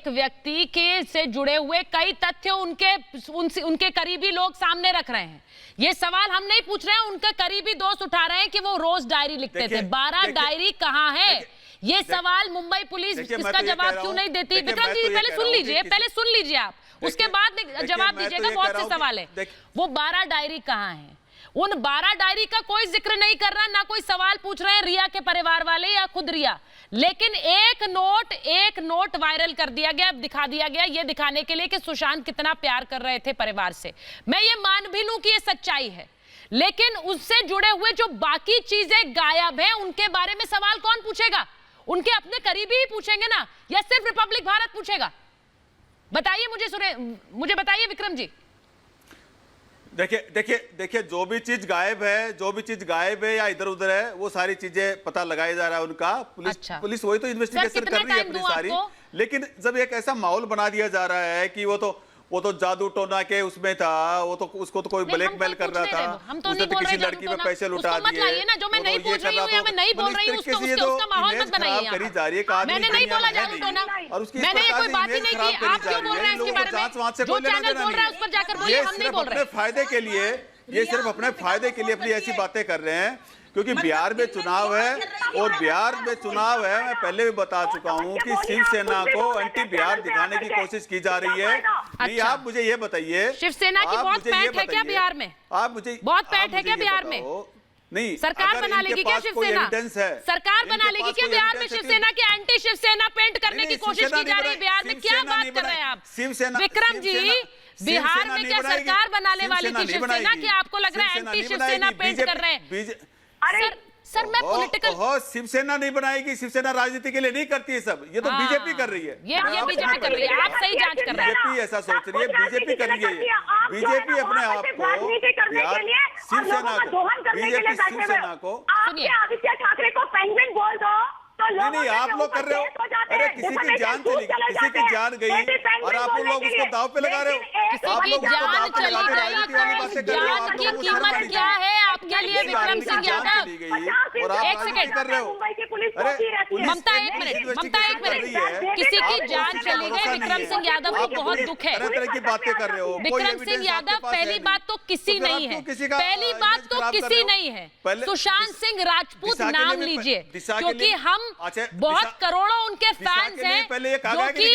व्यक्ति के से जुड़े हुए कई तथ्य उनके करीबी लोग सामने रख रहे हैं। ये सवाल हम नहीं पूछ रहे हैं, उनके करीबी दोस्त उठा रहे हैं कि वो रोज डायरी लिखते थे। 12 डायरी कहां है? ये सवाल मुंबई पुलिस इसका जवाब क्यों नहीं देती? विक्रम जी पहले सुन लीजिए आप, उसके बाद जवाब दीजिएगा। बहुत से सवाल है, वो 12 डायरी कहां है? उन 12 डायरी का कोई जिक्र नहीं कर रहा, ना कोई सवाल पूछ रहे हैं रिया के परिवार वाले या खुद रिया, लेकिन एक नोट वायरल कर दिया गया, दिखा दिया गया, ये दिखाने के लिए कि सुशांत कितना प्यार कर रहे थे परिवार से। मैं ये मान भी लूं कि ये सच्चाई है, लेकिन उससे जुड़े हुए जो बाकी चीजें गायब हैं, उनके बारे में सवाल कौन पूछेगा? उनके अपने करीबी ही पूछेंगे ना, या सिर्फ रिपब्लिक भारत पूछेगा? बताइए मुझे बताइए विक्रम जी। देखिए जो भी चीज गायब है या इधर उधर है, वो सारी चीजें पता लगाया जा रहा है उनका। पुलिस वही तो इन्वेस्टिगेशन कर रही है अपनी सारी, लेकिन जब एक ऐसा माहौल बना दिया जा रहा है कि वो तो जादू टोना के उसमें था, उसको तो कोई ब्लैकमेल कर रहा था, उसने तो किसी लड़की पे पैसे लुटा दिए, जो मैं नहीं बोल रही हूं या मैं नहीं बोल रही हूं, उसका माहौल मत बनाइए। करी जा रही है, मैंने नहीं बोला जादू टोना, मैंने ये कोई बात ही नहीं की। आप क्यों बोल रहे हैं इसके बारे में? जो चैनल बोल रहा है उस पर जाकर बोलिए, हम नहीं बोल रहे। अपने फायदे के लिए, ये सिर्फ अपने फायदे के लिए अपनी ऐसी बातें कर रहे हैं, क्योंकि बिहार में चुनाव है, और बिहार में चुनाव है, मैं पहले भी बता चुका हूं कि शिवसेना को एंटी बिहार दिखाने की कोशिश की जा रही है। नहीं, आप मुझे ये बताइए, शिवसेना की बहुत पैठ है क्या बिहार में? आप मुझे बहुत पैठ है क्या बिहार में? नहीं, सरकार बना लेगी क्या शिवसेना? सरकार बना लेगी क्या बिहार में? शिवसेना की एंटी शिवसेना पेंट करने की कोशिश की जा रही है बिहार में, क्या बात कर रहे हैं आप विक्रम जी? बिहार में क्या सरकार बनाने वाली थी शिवसेना की? आपको लग रहा है एंटी शिवसेना पेंट कर रहे हैं? सर मैं पॉलिटिकल शिवसेना नहीं बनाएगी, शिवसेना राजनीति के लिए नहीं करती है सब, ये तो बीजेपी कर रही है। ये बीजेपी कर रही है, आप सही जांच कर रहे हैं। बीजेपी ऐसा सोच रही है, बीजेपी कर रही है, बीजेपी अपने आप को शिवसेना को आदित्य ठाकरे को पेंगुइन बोल दो तो नहीं, आप लोग कर रहे हो। अरे किसी की जान चली, किसी की जान गई और आप लोग उसको दाव पे लगा रहे हो। किसी की जान चली गई, जान की कीमत क्या है आपके लिए विक्रम सिंह यादव? एक सेकंड कर रहे हो। ममता एक मिनट, किसी की जान चली गई, विक्रम सिंह यादव को बहुत दुख है। तरह तरह की बातें कर रहे हो। विक्रम सिंह यादव, पहली बात तो किसी नहीं है, पहली बात तो किसी नहीं है। सुशांत सिंह राजपूत नाम लीजिए, क्योंकि हम बहुत करोड़ों उनके फैंस हैं जो कि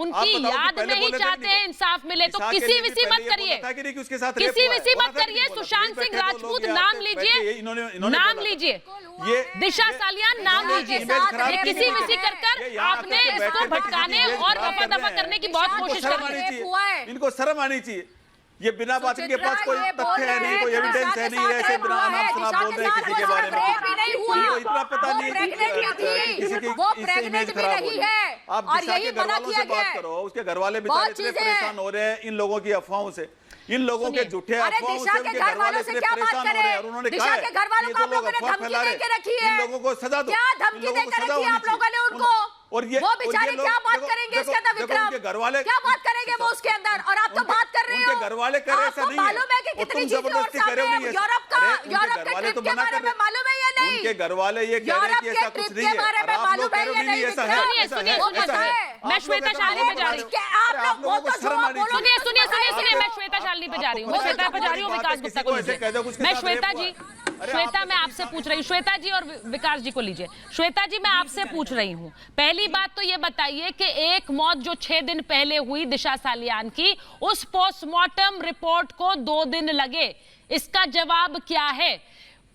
उनकी याद में ही चाहते हैं इंसाफ मिले। तो किसी विसी मत करिए, किसी विसी मत करिए। सुशांत सिंह राजपूत नाम लीजिए, दिशा सालियान नाम लीजिए। किसी विसी कर आपने इसको भटकाने और रफा दफा करने की बहुत कोशिश कर रही है। इनको शर्म आनी चाहिए। ये बिना बात के पास कोई तथ्य है नहीं, कोई एविडेंस है नहीं, ऐसे बिना नाम सुना बोल रहे किसी के बारे में। इनको इतना पता नहीं है किसी की इससे इमेज खराब हो रही है। आप दिशा के घर वालों से बात करो, उसके घर वाले बेचारे इतने परेशान हो रहे हैं इन लोगों की अफवाहों से, इन लोगों के झूठे अफवाहों से उनके घर वाले इतने परेशान हो रहे हैं। और उन्होंने कहा है ये तो लोग अफवाह फैला रहे हैं, इन लोगों को सजा दो, इन लोगों को सजा होनी चाहिए। और ये वो बेचारे क्या बात करेंगे इसके अंदर? विक्रम क्या बात करेंगे वो उसके अंदर? और आप तो बात कर रहे हो, उनके घर वाले कर ऐसा नहीं है, मालूम है कि कितनी चीजें और सामने है। यूरोप का ट्रिप के बारे में मालूम है या नहीं? उनके घर वाले ये कह रहे हैं कि ऐसा कुछ नहीं है, और आप लोग कह रहे हो नहीं ऐसा है, सुनिए, मैं श्वेता शालिनी पे जा रही हूँ। सुनिए, मैं श्वेता शालिनी पे जा रही हूँ, श्वेता पे जा रही हूँ, विकास गुप्ता को लीजिए। मैं श्वेता मैं आपसे पूछ रही हूँ, श्वेता जी और विकास जी को लीजिए। श्वेता जी, मैं आपसे पूछ रही हूँ, पहली बात तो ये बताइए कि एक मौत जो 6 दिन पहले हुई दिशा सालियान की, उस पोस्टमार्टम रिपोर्ट को 2 दिन लगे, इसका जवाब क्या है?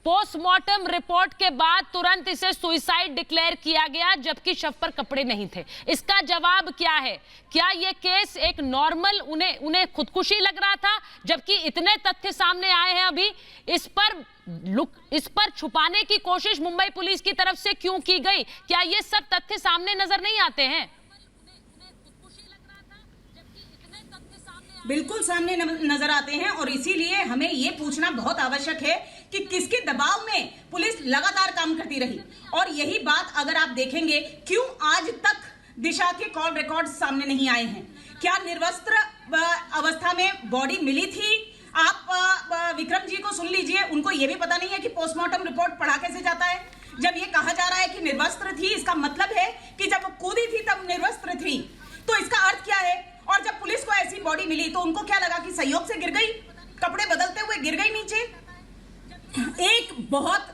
पोस्टमार्टम रिपोर्ट के बाद तुरंत इसे सुसाइड डिक्लेयर किया गया जबकि शव पर कपड़े नहीं थे, इसका जवाब क्या है? क्या यह केस एक नॉर्मल उन्हें खुदकुशी लग रहा था जबकि इतने तथ्य सामने आए हैं अभी? इस पर छुपाने की कोशिश मुंबई पुलिस की तरफ से क्यों की गई? क्या ये सब तथ्य सामने नजर नहीं आते हैं? बिल्कुल सामने नजर आते हैं और इसीलिए हमें ये पूछना बहुत आवश्यक है कि किसके दबाव में पुलिस लगातार काम करती रही। और यही बात अगर आप देखेंगे, क्यों आज तक दिशा के कॉल रिकॉर्ड सामने नहीं आए हैं? क्या निर्वस्त्र अवस्था में बॉडी मिली थी? आप विक्रम जी को सुन लीजिए, उनको ये भी पता नहीं है कि पोस्टमार्टम रिपोर्ट पढ़ा कैसे जाता है। जब ये कहा जा रहा है कि निर्वस्त्र थी, इसका मतलब है कि जब वो कूदी थी तब निर्वस्त्र थी, तो इसका अर्थ क्या है? और जब पुलिस को ऐसी बॉडी मिली तो उनको क्या लगा कि संयोग से गिर गई, कपड़े बदलते हुए गिर गई नीचे? एक बहुत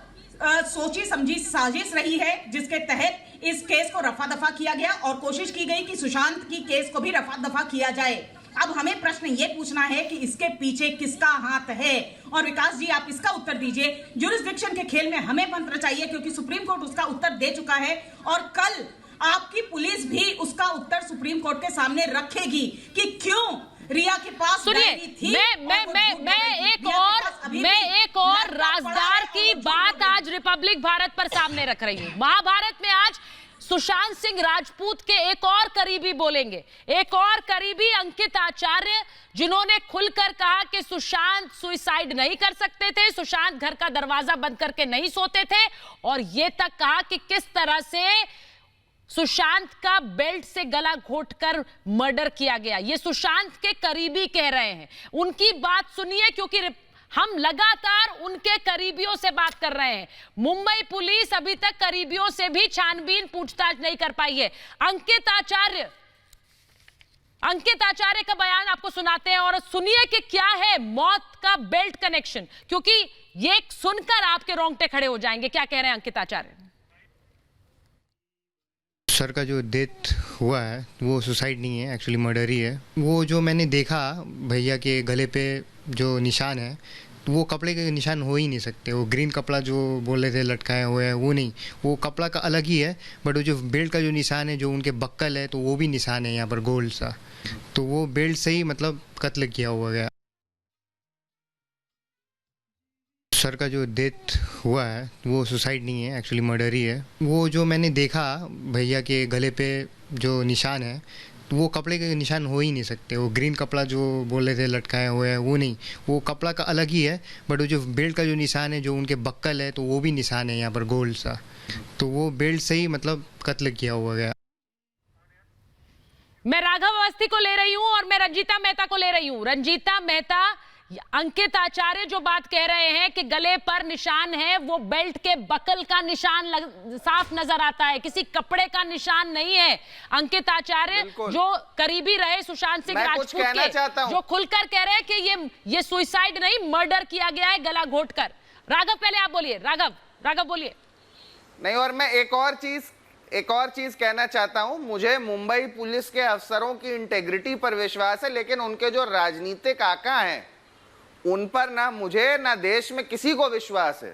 सोची समझी साजिश रही है जिसके तहत इस केस को रफा दफा किया गया और कोशिश की गई कि सुशांत की केस को भी रफा दफा किया जाए। अब हमें प्रश्न ये पूछना है कि इसके पीछे किसका हाथ है? और विकास जी, आप इसका उत्तर दीजिए। ज्यूरिसडिक्शन के खेल में हमें मंत्र चाहिए क्योंकि सुप्रीम कोर्ट उसका उत्तर दे चुका है और कल आपकी पुलिस भी उसका उत्तर सुप्रीम कोर्ट के सामने रखेगी कि क्यों रिया के पास डायरी थी। मैं एक और राजदार की बात आज रिपब्लिक भारत पर सामने रख रही हूँ। महाभारत में आज सुशांत सिंह राजपूत के एक और करीबी बोलेंगे, एक और करीबी अंकित आचार्य, जिन्होंने खुलकर कहा कि सुशांत सुसाइड नहीं कर सकते थे, सुशांत घर का दरवाजा बंद करके नहीं सोते थे, और ये तक कहा कि किस तरह से सुशांत का बेल्ट से गला घोटकर मर्डर किया गया। ये सुशांत के करीबी कह रहे हैं। उनकी बात सुनिए क्योंकि हम लगातार उनके करीबियों से बात कर रहे हैं। मुंबई पुलिस अभी तक करीबियों से भी छानबीन पूछताछ नहीं कर पाई है। अंकित आचार्य का बयान आपको सुनाते हैं और सुनिए कि क्या है मौत का बेल्ट कनेक्शन, क्योंकि ये सुनकर आपके रोंगटे खड़े हो जाएंगे। क्या कह रहे हैं अंकित आचार्य? सर का जो डेथ हुआ है वो सुसाइड नहीं है, एक्चुअली मर्डर ही है। वो जो मैंने देखा भैया के गले पे जो निशान है, तो वो कपड़े के निशान हो ही नहीं सकते। वो ग्रीन कपड़ा जो बोल रहे थे लटकाया हुआ है, वो नहीं, वो कपड़ा का अलग ही है। बट वो जो बेल्ट का जो निशान है, जो उनके बक्कल है, तो वो भी निशान है यहाँ पर गोल्ड सा। तो वो बेल्ट से ही मतलब कत्ल किया हुआ गया। सर का जो डेथ हुआ है वो सुसाइड नहीं है, एक्चुअली मर्डर ही है। वो जो मैंने देखा भैया के गले पे जो निशान है, तो वो कपड़े के निशान हो ही नहीं सकते। वो ग्रीन कपड़ा जो बोल रहे थे लटकाया हुआ है, वो नहीं, वो कपड़ा का अलग ही है। बट वो जो बेल्ट का जो निशान है, जो उनके बक्कल है, तो वो भी निशान है यहाँ पर गोल्ड सा। तो वो बेल्ट से ही मतलब कत्ल किया हुआ गया। मैं राघव अवस्थी को ले रही हूं और मैं रंजीता मेहता को ले रही हूं। रंजीता मेहता, अंकित आचार्य जो बात कह रहे हैं कि गले पर निशान है, वो बेल्ट के बकल का निशान साफ नजर आता है, किसी कपड़े का निशान नहीं है। अंकित आचार्य जो करीबी रहे सुशांत सिंह राजपूत के, जो खुलकर कह रहे हैं कि ये सुसाइड नहीं, मर्डर किया गया है गला घोटकर। राघव पहले आप बोलिए। राघव बोलिए। नहीं, और मैं एक और चीज कहना चाहता हूं। मुझे मुंबई पुलिस के अफसरों की इंटेग्रिटी पर विश्वास है, लेकिन उनके जो राजनीतिक आका हैं उन पर ना मुझे ना देश में किसी को विश्वास है,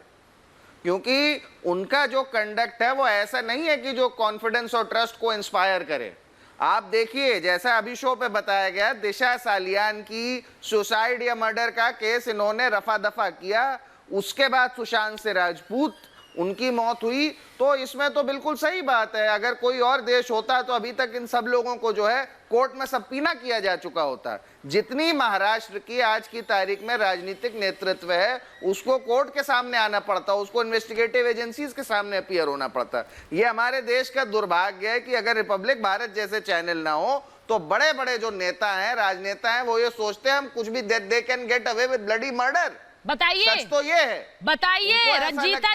क्योंकि उनका जो कंडक्ट है वो ऐसा नहीं है कि जो कॉन्फिडेंस और ट्रस्ट को इंस्पायर करे। आप देखिए, जैसा अभी शो पे बताया गया, दिशा सालियान की सुसाइड या मर्डर का केस इन्होंने रफा दफा किया, उसके बाद सुशांत सिंह राजपूत उनकी मौत हुई। तो इसमें तो बिल्कुल सही बात है, अगर कोई और देश होता तो अभी तक इन सब लोगों को जो है कोर्ट में सबपीना किया जा चुका होता। जितनी महाराष्ट्र की आज की तारीख में राजनीतिक नेतृत्व है, उसको कोर्ट के सामने आना पड़ता, उसको इन्वेस्टिगेटिव एजेंसीज के सामने अपीयर होना पड़ता। ये हमारे देश का दुर्भाग्य है कि अगर रिपब्लिक भारत जैसे चैनल ना हो तो बड़े बड़े जो नेता हैं, राजनेता हैं, वो ये सोचते हैं हम कुछ भी दे can get away with bloody murder. बताइए, सच तो ये है। बताइए Ranjeeta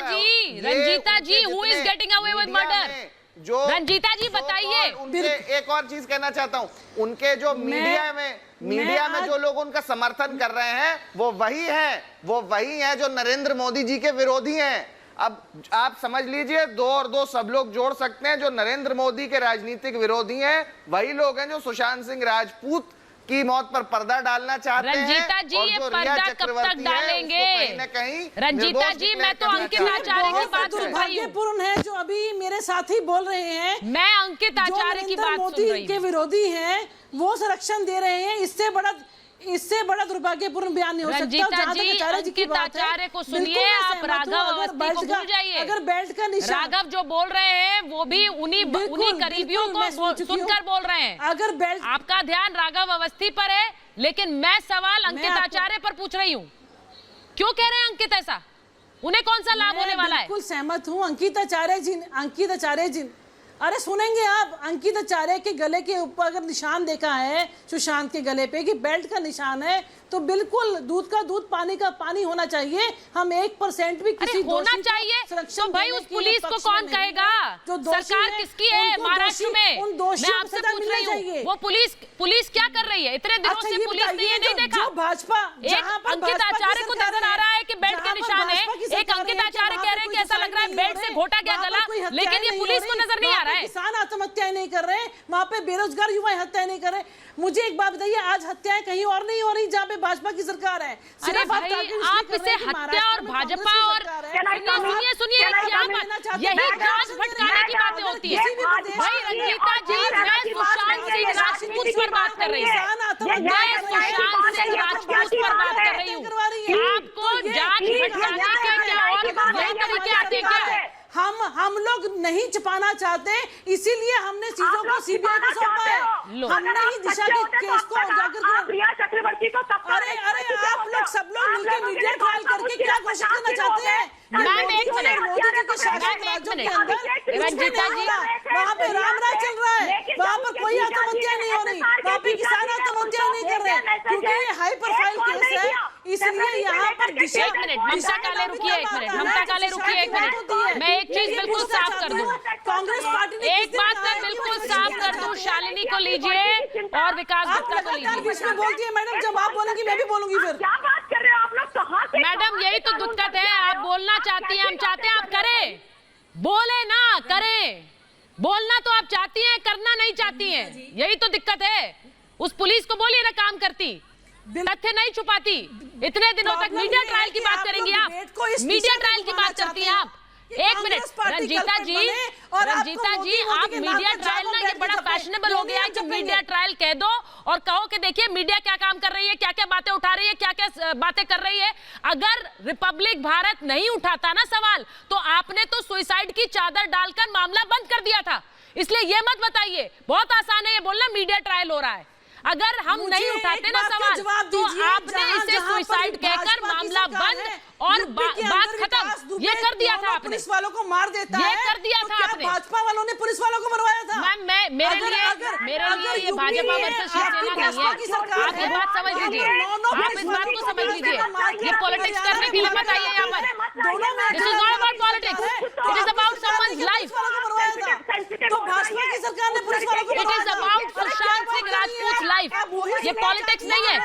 ji, who is getting away with murder? जो रंजीता जी बताइए। एक और चीज कहना चाहता हूँ, उनके जो मीडिया में जो लोग उनका समर्थन कर रहे हैं वो वही हैं जो नरेंद्र मोदी जी के विरोधी हैं। अब आप समझ लीजिए, 2 और 2 सब लोग जोड़ सकते हैं। जो नरेंद्र मोदी के राजनीतिक विरोधी हैं वही लोग हैं जो सुशांत सिंह राजपूत की मौत पर पर्दा डालना चाहते हैं। रंजीता जी, ये पर्दा कब तक डालेंगे? रंजीता जी, मैं तो अंकित आचार्य की बात सुन रही हूँ। दुर्भाग्यपूर्ण है जो अभी मेरे साथी बोल रहे हैं, मैं अंकित आचार्य की बात सुन रही हूँ। मोदी के विरोधी हैं, वो संरक्षण दे रहे हैं। इससे बड़ा दुर्भाग्यपूर्ण बयान नहीं हो सकता। रंजीता जी, अंकित आचार्य को सुनिए, आप राघव अवस्थी को भूल जाइए। अगर बेल्ट का निशान, राघव जो बोल रहे हैं वो भी उन्हीं करीबियों को सुनकर बोल रहे हैं। अगर बेल्ट, आपका ध्यान राघव अवस्थी पर है, लेकिन मैं सवाल अंकित आचार्य पर पूछ रही हूँ। क्यों कह रहे हैं अंकित ऐसा? उन्हें कौन सा लाभ होने वाला है? बिल्कुल सहमत हूँ अंकित आचार्य जी। अरे सुनेंगे आप, अंकित आचार्य के गले के ऊपर अगर निशान देखा है सुशांत के गले पे कि बेल्ट का निशान है, तो बिल्कुल दूध का दूध, पानी का पानी होना चाहिए। हम 1% भी किसी होना चाहिए तो भाई उस पुलिस को कौन कहेगा? सरकार किसकी है महाराष्ट्र में? मैं आपसे पूछ रही हूँ, वो पुलिस क्या कर रही है? इतने दिनों से पुलिस ने ये नहीं देखा। भाजपा, एक अंकित आचार्य को नजर आ रहा है कि बेल्ट के निशान है, एक अंकित आचार्य कह रहे हैं कि ऐसा लग रहा है बेल्ट से घोटा गया गला, लेकिन ये पुलिस को नजर नहीं आ रहा है। किसान आत्महत्याएं नहीं कर रहे, वहां पे बेरोजगार युवा हत्याएं नहीं कर रहे। मुझे एक बात बताइए, आज हत्याएं कहीं और नहीं हो रही जहाँ पे भाजपा की सरकार है। अरे भाई, आप इसे हत्या और भाजपा और सुनिए यही जांच भटकाने की बातें होती है। भाई रंजीता जी, मैं सुशांत सिंह राजपूत पर बात कर रही हूँ। आपको जांच भटकाने के क्या और यही तरीके आते क्या? हम लोग नहीं छिपाना चाहते, इसीलिए हमने चीजों को सीबीआई को सौंपा है। हमने ही दिशा के केस को उजागर प्रिया चक्रवर्ती को अरे आप लोग सब लोग मिलकर मीडिया ट्रायल करके क्या घोषित करना चाहते हैं? रंजीता जी, वहाँ पे राम राज चल रहा है, वहाँ पर कोई आत्महत्या नहीं हो रही, वहाँ पे किसान आत्महत्या नहीं कर रहे, क्योंकि ये हाई प्रोफाइल केस है। इसलिए यहाँ पर दिशा, एक मिनट ममता काले रुकिए, एक मिनट, मैं एक चीज बिल्कुल साफ कर दूं। कांग्रेस पार्टी एक बात मैं बिल्कुल साफ कर दूं, शालिनी को लीजिए और विकास गुप्ता को लीजिए। बीच में बोलती है मैडम, जब आप बोलेंगी मैं भी बोलूंगी। फिर क्या बात कर रहे हो आप लोग? कहाँ से? मैडम यही तो दिक्कत है, आप बोलना चाहती हैं, हम चाहते हैं आप करें, बोले ना करें। बोलना तो आप चाहती हैं, करना नहीं चाहती हैं, यही तो दिक्कत है। उस पुलिस को बोलिए ना काम करती, तथ्य नहीं छुपाती। इतने दिनों तक मीडिया ट्रायल की बात करेंगी आप, मीडिया ट्रायल की बात करती हैं आप। एक मिनट रंजीता जी, आप मीडिया ट्रायल ना, ये बड़ा फैशनेबल हो गया है कि मीडिया ट्रायल कह दो और कहो कि देखिए मीडिया क्या काम कर रही है, क्या क्या बातें उठा रही है, क्या क्या बातें कर रही है। अगर रिपब्लिक भारत नहीं उठाता ना सवाल, तो आपने तो सुसाइड की चादर डालकर मामला बंद कर दिया था। इसलिए ये मत बताइए, बहुत आसान है ये बोलना मीडिया ट्रायल हो रहा है। अगर हम नहीं उठाते ना सवाल, तो आपने इसे सुसाइड कहकर मामला बंद और बात खत्म, ये कर दिया था आपने। पुलिस वालों को मार देता है, ये कर दिया था आपने। भाजपा वालों ने पुलिस वालों को मरवाया था। मैम, मेरे लिए ये भाजपा वर्सेस शिवसेना नहीं है। आप ये बात समझ लीजिए, आप इस बात को समझ लीजिए। ये पॉलिटिक्स करने के लिए मत आइए यहाँ पर। This is not about politics, it is about someone's life. तो भाजपा की सरकार ने पुलिस वालों को, it is about Sushant Singh Rajput life. ये पॉलिटिक्स नहीं है।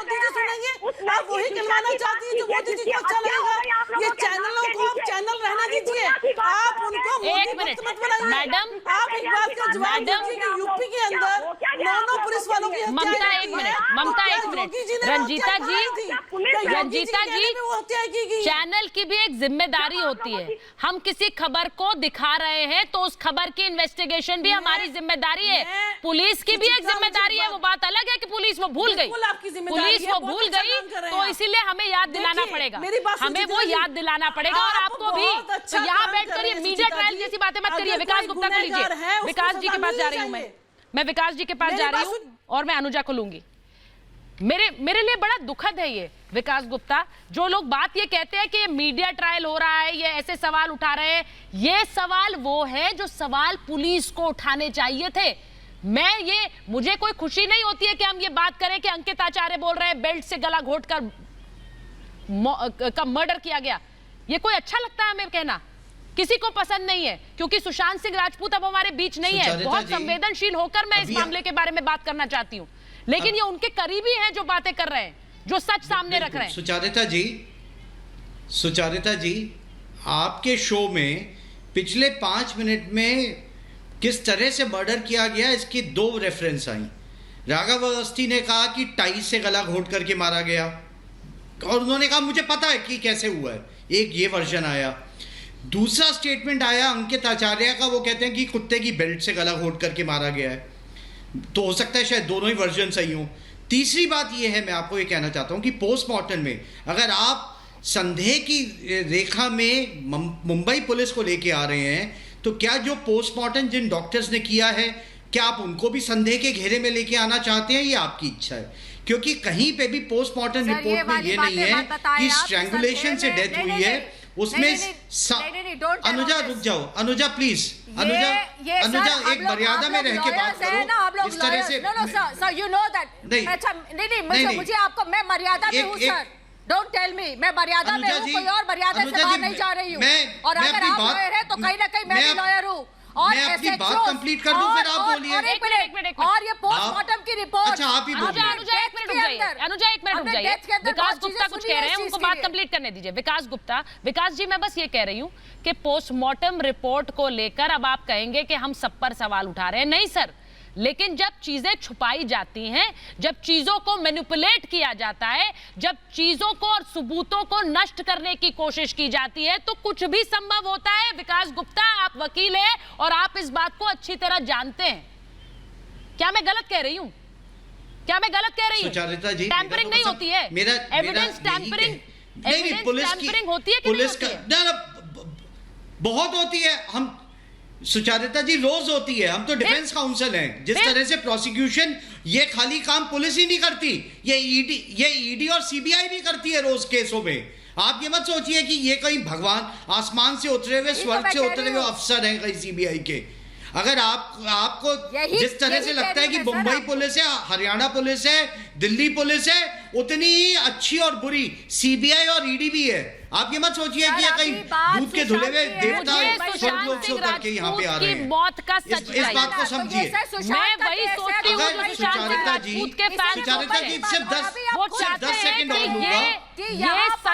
आप वही कहना चाहती है जो मोदी जी को अच्छा लगेगा। ये चैनलों को आप चैनल रहना दीजिए, आप उनको एक मिनट मैडम, आप एक बात का जवाब दीजिए कि यूपी के अंदर 9 पुलिस वालों की ममता एक मिनट रंजीता जी, चैनल की भी एक जिम्मेदारी होती है। हम किसी खबर को दिखा रहे हैं तो उस खबर की इन्वेस्टिगेशन भी हमारी जिम्मेदारी है। पुलिस की भी एक जिम्मेदारी है। वो बात अलग है कि पुलिस वो भूल गई, तो इसीलिए हमें याद दिलाना पड़ेगा, हमें वो याद दिलाना पड़ेगा और आपको भी। तो यहाँ बैठ कर ये मीडिया ट्रायल जैसी बातें मत करिए। विकास गुप्ता को लीजिए, विकास जी के पास जा रही हूँ मैं विकास जी के पास जा रही हूँ और मैं अनुजा को लूंगी। मेरे लिए बड़ा दुखद है ये विकास गुप्ता, जो लोग बात ये कहते हैं कि ये मीडिया ट्रायल हो रहा है, ये ऐसे सवाल उठा रहे हैं। ये सवाल वो है जो सवाल पुलिस को उठाने चाहिए थे। मुझे कोई खुशी नहीं होती है कि हम ये बात करें कि अंकित आचार्य बोल रहे हैं बेल्ट से गला घोटकर का मर्डर किया गया, ये कोई अच्छा लगता है हमें कहना? किसी को पसंद नहीं है, क्योंकि सुशांत सिंह राजपूत अब हमारे बीच नहीं है। बहुत संवेदनशील होकर मैं इस मामले के बारे में बात करना चाहती हूँ, लेकिन ये उनके करीबी हैं जो बातें कर रहे हैं, जो सच सामने रख रहे हैं। सुचारिता जी, आपके शो में पिछले 5 मिनट में किस तरह से मर्डर किया गया इसकी 2 रेफरेंस आई। राघव अवस्थी ने कहा कि टाई से गला घोंट करके मारा गया, और उन्होंने कहा मुझे पता है कि कैसे हुआ है। एक ये वर्जन आया। दूसरा स्टेटमेंट आया अंकित आचार्य का, वो कहते हैं कि कुत्ते की बेल्ट से गला घोंट करके मारा गया है। तो हो सकता है शायद दोनों ही वर्जन सही हों। तीसरी बात ये है, मैं आपको ये कहना चाहता हूँ कि पोस्टमार्टम में अगर आप संदेह की रेखा में मुंबई पुलिस को लेके आ रहे हैं, तो क्या जो पोस्टमार्टम जिन डॉक्टर्स ने किया है, क्या आप उनको भी संदेह के घेरे में लेके आना चाहते हैं? ये आपकी इच्छा है, क्योंकि कहीं पे भी पोस्टमार्टम रिपोर्ट में ये नहीं है कि स्ट्रैंगुलेशन से डेथ हुई है। उसमें अनुजा रुक जाओ, अनुजा प्लीज, अनुजा एक मर्यादा में रह के बात करो इस तरह से। नहीं, मुझे आपको, मैं मर्यादा में हूँ सर, डोंट टेल मी, मैं मर्यादा में हूँ, कोई और मर्यादा से बाहर नहीं जा रही हूँ। और अगर आप लॉयर हैं तो कहीं ना कहीं मैं भी लॉयर हूँ। और मैं अपनी बात कंप्लीट कर दूं, फिर आप बोलिए। और ये पोस्टमार्टम की रिपोर्ट, अच्छा आप ही बोलिए। अनुजा एक मिनट रुक जाइए। विकास गुप्ता कुछ कह रहे हैं, उनको बात कंप्लीट करने दीजिए। विकास जी, मैं बस ये कह रही हूँ कि पोस्टमार्टम रिपोर्ट को लेकर अब आप कहेंगे कि हम सब पर सवाल उठा रहे हैं। नहीं सर, लेकिन जब चीजें छुपाई जाती हैं, जब चीजों को मैनिपुलेट किया जाता है, जब चीजों को और सबूतों को नष्ट करने की कोशिश की जाती है, तो कुछ भी संभव होता है। विकास गुप्ता, आप वकील हैं और आप इस बात को अच्छी तरह जानते हैं। क्या मैं गलत कह रही हूं? सुचारिता जी, टैंपरिंग नहीं होती है, एविडेंस टैंपरिंग होती है कि नहीं होती है? बहुत होती है। हम सुचारिता जी रोज होती है। हम तो डिफेंस काउंसिल हैं। जिस तरह से प्रोसिक्यूशन, ये खाली काम पुलिस ही नहीं करती, ये ईडी और सीबीआई भी करती है रोज केसों में। आप ये मत सोचिए कि ये कहीं भगवान आसमान से उतरे हुए, स्वर्ग से उतरे हुए अफसर हैं कहीं सीबीआई के। अगर आपको जिस तरह से लगता है कि मुंबई पुलिस है, हरियाणा पुलिस है, दिल्ली पुलिस है, उतनी ही अच्छी और बुरी सीबीआई और ईडी भी है। आप ये मत सोचिए कि ये कहीं दूध के धुले हुए देवता स्वर्ग लोक से उतर के यहाँ पे आ रहे हैं। मौत का सच इस बात को समझिए। मैं वही सोचती हूँ जो सुचारिता जी सिर्फ 10 सेकंड और लूंगा।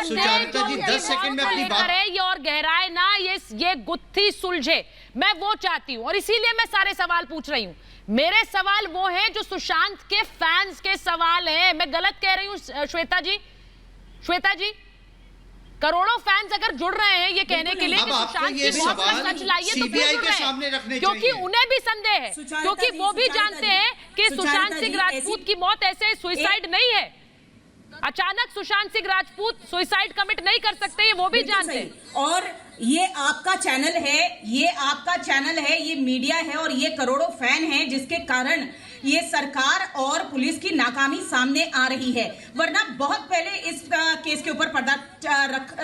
सुचारिता जी 10 सेकंड में अपनी बात, ये और गहराए ना, ये गुत्थी सुलझे, मैं वो चाहती हूँ, और इसीलिए मैं सारे सवाल पूछ रही हूँ। मेरे सवाल वो हैं जो सुशांत के फैंस के सवाल हैं। मैं गलत कह रही हूँ श्वेता जी? करोड़ों फैंस अगर जुड़ रहे हैं ये कहने के लिए कि सुशांत की मौत का सच लाइए, तो क्यों जुड़ रहे हैं? क्योंकि उन्हें भी संदेह है, क्योंकि वो भी जानते हैं कि सुशांत सिंह राजपूत की मौत ऐसे सुसाइड नहीं है। अचानक सुशांत सिंह राजपूत सुसाइड कमिट नहीं कर सकते, ये वो भी जानते हैं। और ये आपका चैनल है, ये मीडिया है, और ये करोड़ों फैन हैं, जिसके कारण ये सरकार और पुलिस की नाकामी सामने आ रही है। वरना बहुत पहले इस केस के ऊपर पर्दा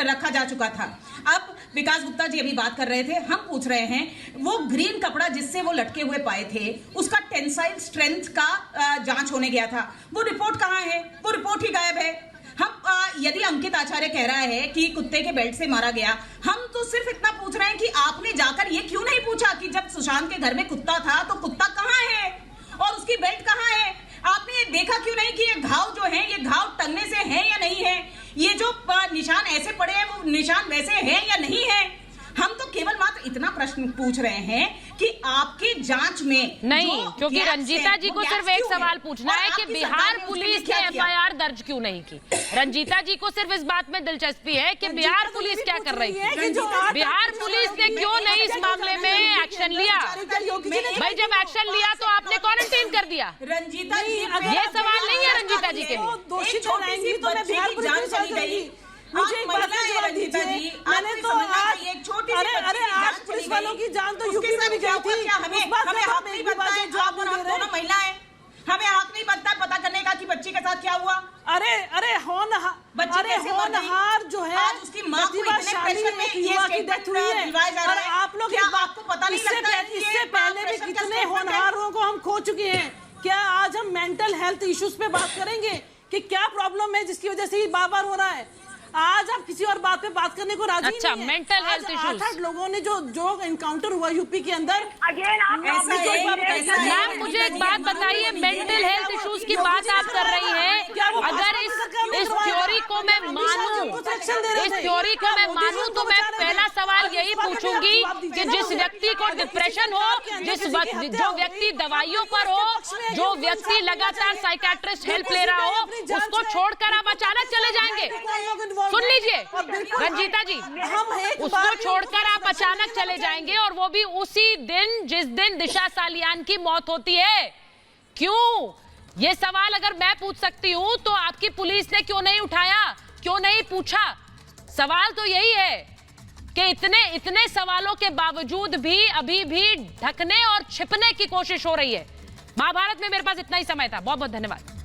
रखा जा चुका था। अब विकास गुप्ता जी अभी बात कर रहे थे, हम पूछ रहे हैं, वो ग्रीन कपड़ा जिससे वो लटके हुए पाए थे, उसका टेंसाइल स्ट्रेंथ का जांच होने गया था। वो रिपोर्ट कहाँ है? वो रिपोर्ट ही गायब है। हम यदि अंकित आचार्य कह रहा है कि कुत्ते के बेल्ट से मारा गया, हम तो सिर्फ इतना पूछ रहे हैं कि आपने जाकर ये क्यों नहीं पूछा कि जब सुशांत के घर में कुत्ता था तो कुत्ता कहाँ है और उसकी बेल्ट कहाँ है? आपने ये देखा क्यों नहीं कि ये घाव जो है, ये घाव टंगने से है या नहीं है? ये जो निशान ऐसे पड़े हैं, वो निशान वैसे हैं या नहीं है? हम तो केवल मात्र इतना प्रश्न पूछ रहे हैं कि आपकी जांच में नहीं, क्योंकि रंजीता जी को सिर्फ एक सवाल पूछना है कि बिहार पुलिस ने एफआईआर दर्ज क्यों नहीं की। रंजीता जी को सिर्फ इस बात में दिलचस्पी है कि बिहार पुलिस क्या कर रही है, बिहार पुलिस ने क्यों नहीं इस मामले में एक्शन लिया। भाई जब एक्शन लिया तो आपने क्वारंटीन कर दिया। रंजीता जी, ये सवाल नहीं है रंजीता जी के लिए। दोषी ठहराएंगी तो मैं बिहार पुलिस जान चली गई। मुझे एक बात जवाब दीजिए, मैंने तो अरे आज पुलिस वालों की जान तो यूपी में भी गई थी। हमें हक नहीं बनता है, आप दोनों महिलाएं, हमें हक नहीं बनता पता करने का कि बच्ची के साथ क्या हुआ। अरे होनहार जो है, उसकी मां को इतने प्रेशर में युवा की डेथ हुई है, और आप लोग आपको पता नहीं लगता है? इससे पहले भी कितने होनहारों को हम खो चुके हैं। क्या आज हम मेंटल हेल्थ इश्यूज पे बात करेंगे कि क्या प्रॉब्लम है जिसकी वजह से ये बार बार हो रहा है? आज आप किसी और बात पे बात करने को राजी अच्छा, नहीं है। मेंटल हेल्थ इश्यूज 8 लोगों ने जो एनकाउंटर हुआ यूपी के अंदर, मैम मुझे एक बात बताइए, मेंटल हेल्थ इश्यूज की बात आप कर रही हैं, अगर इस थ्योरी को मैं मानूं तो मैं पहला सवाल यही पूछूंगी कि जिस व्यक्ति को डिप्रेशन हो, जो व्यक्ति दवाइयों पर हो, जो व्यक्ति लगातार साइकियाट्रिस्ट हेल्प ले रहा हो, उसको छोड़कर आप अचानक चले जाएंगे? सुन लीजिए रंजीता जी, उसको छोड़कर आप अचानक चले जाएंगे और वो भी उसी दिन जिस दिन दिशा सालियान की मौत होती है। क्यों? ये सवाल अगर मैं पूछ सकती हूं तो आपकी पुलिस ने क्यों नहीं उठाया, क्यों नहीं पूछा? सवाल तो यही है कि इतने सवालों के बावजूद भी अभी भी ढकने और छिपने की कोशिश हो रही है। महाभारत में मेरे पास इतना ही समय था। बहुत बहुत धन्यवाद।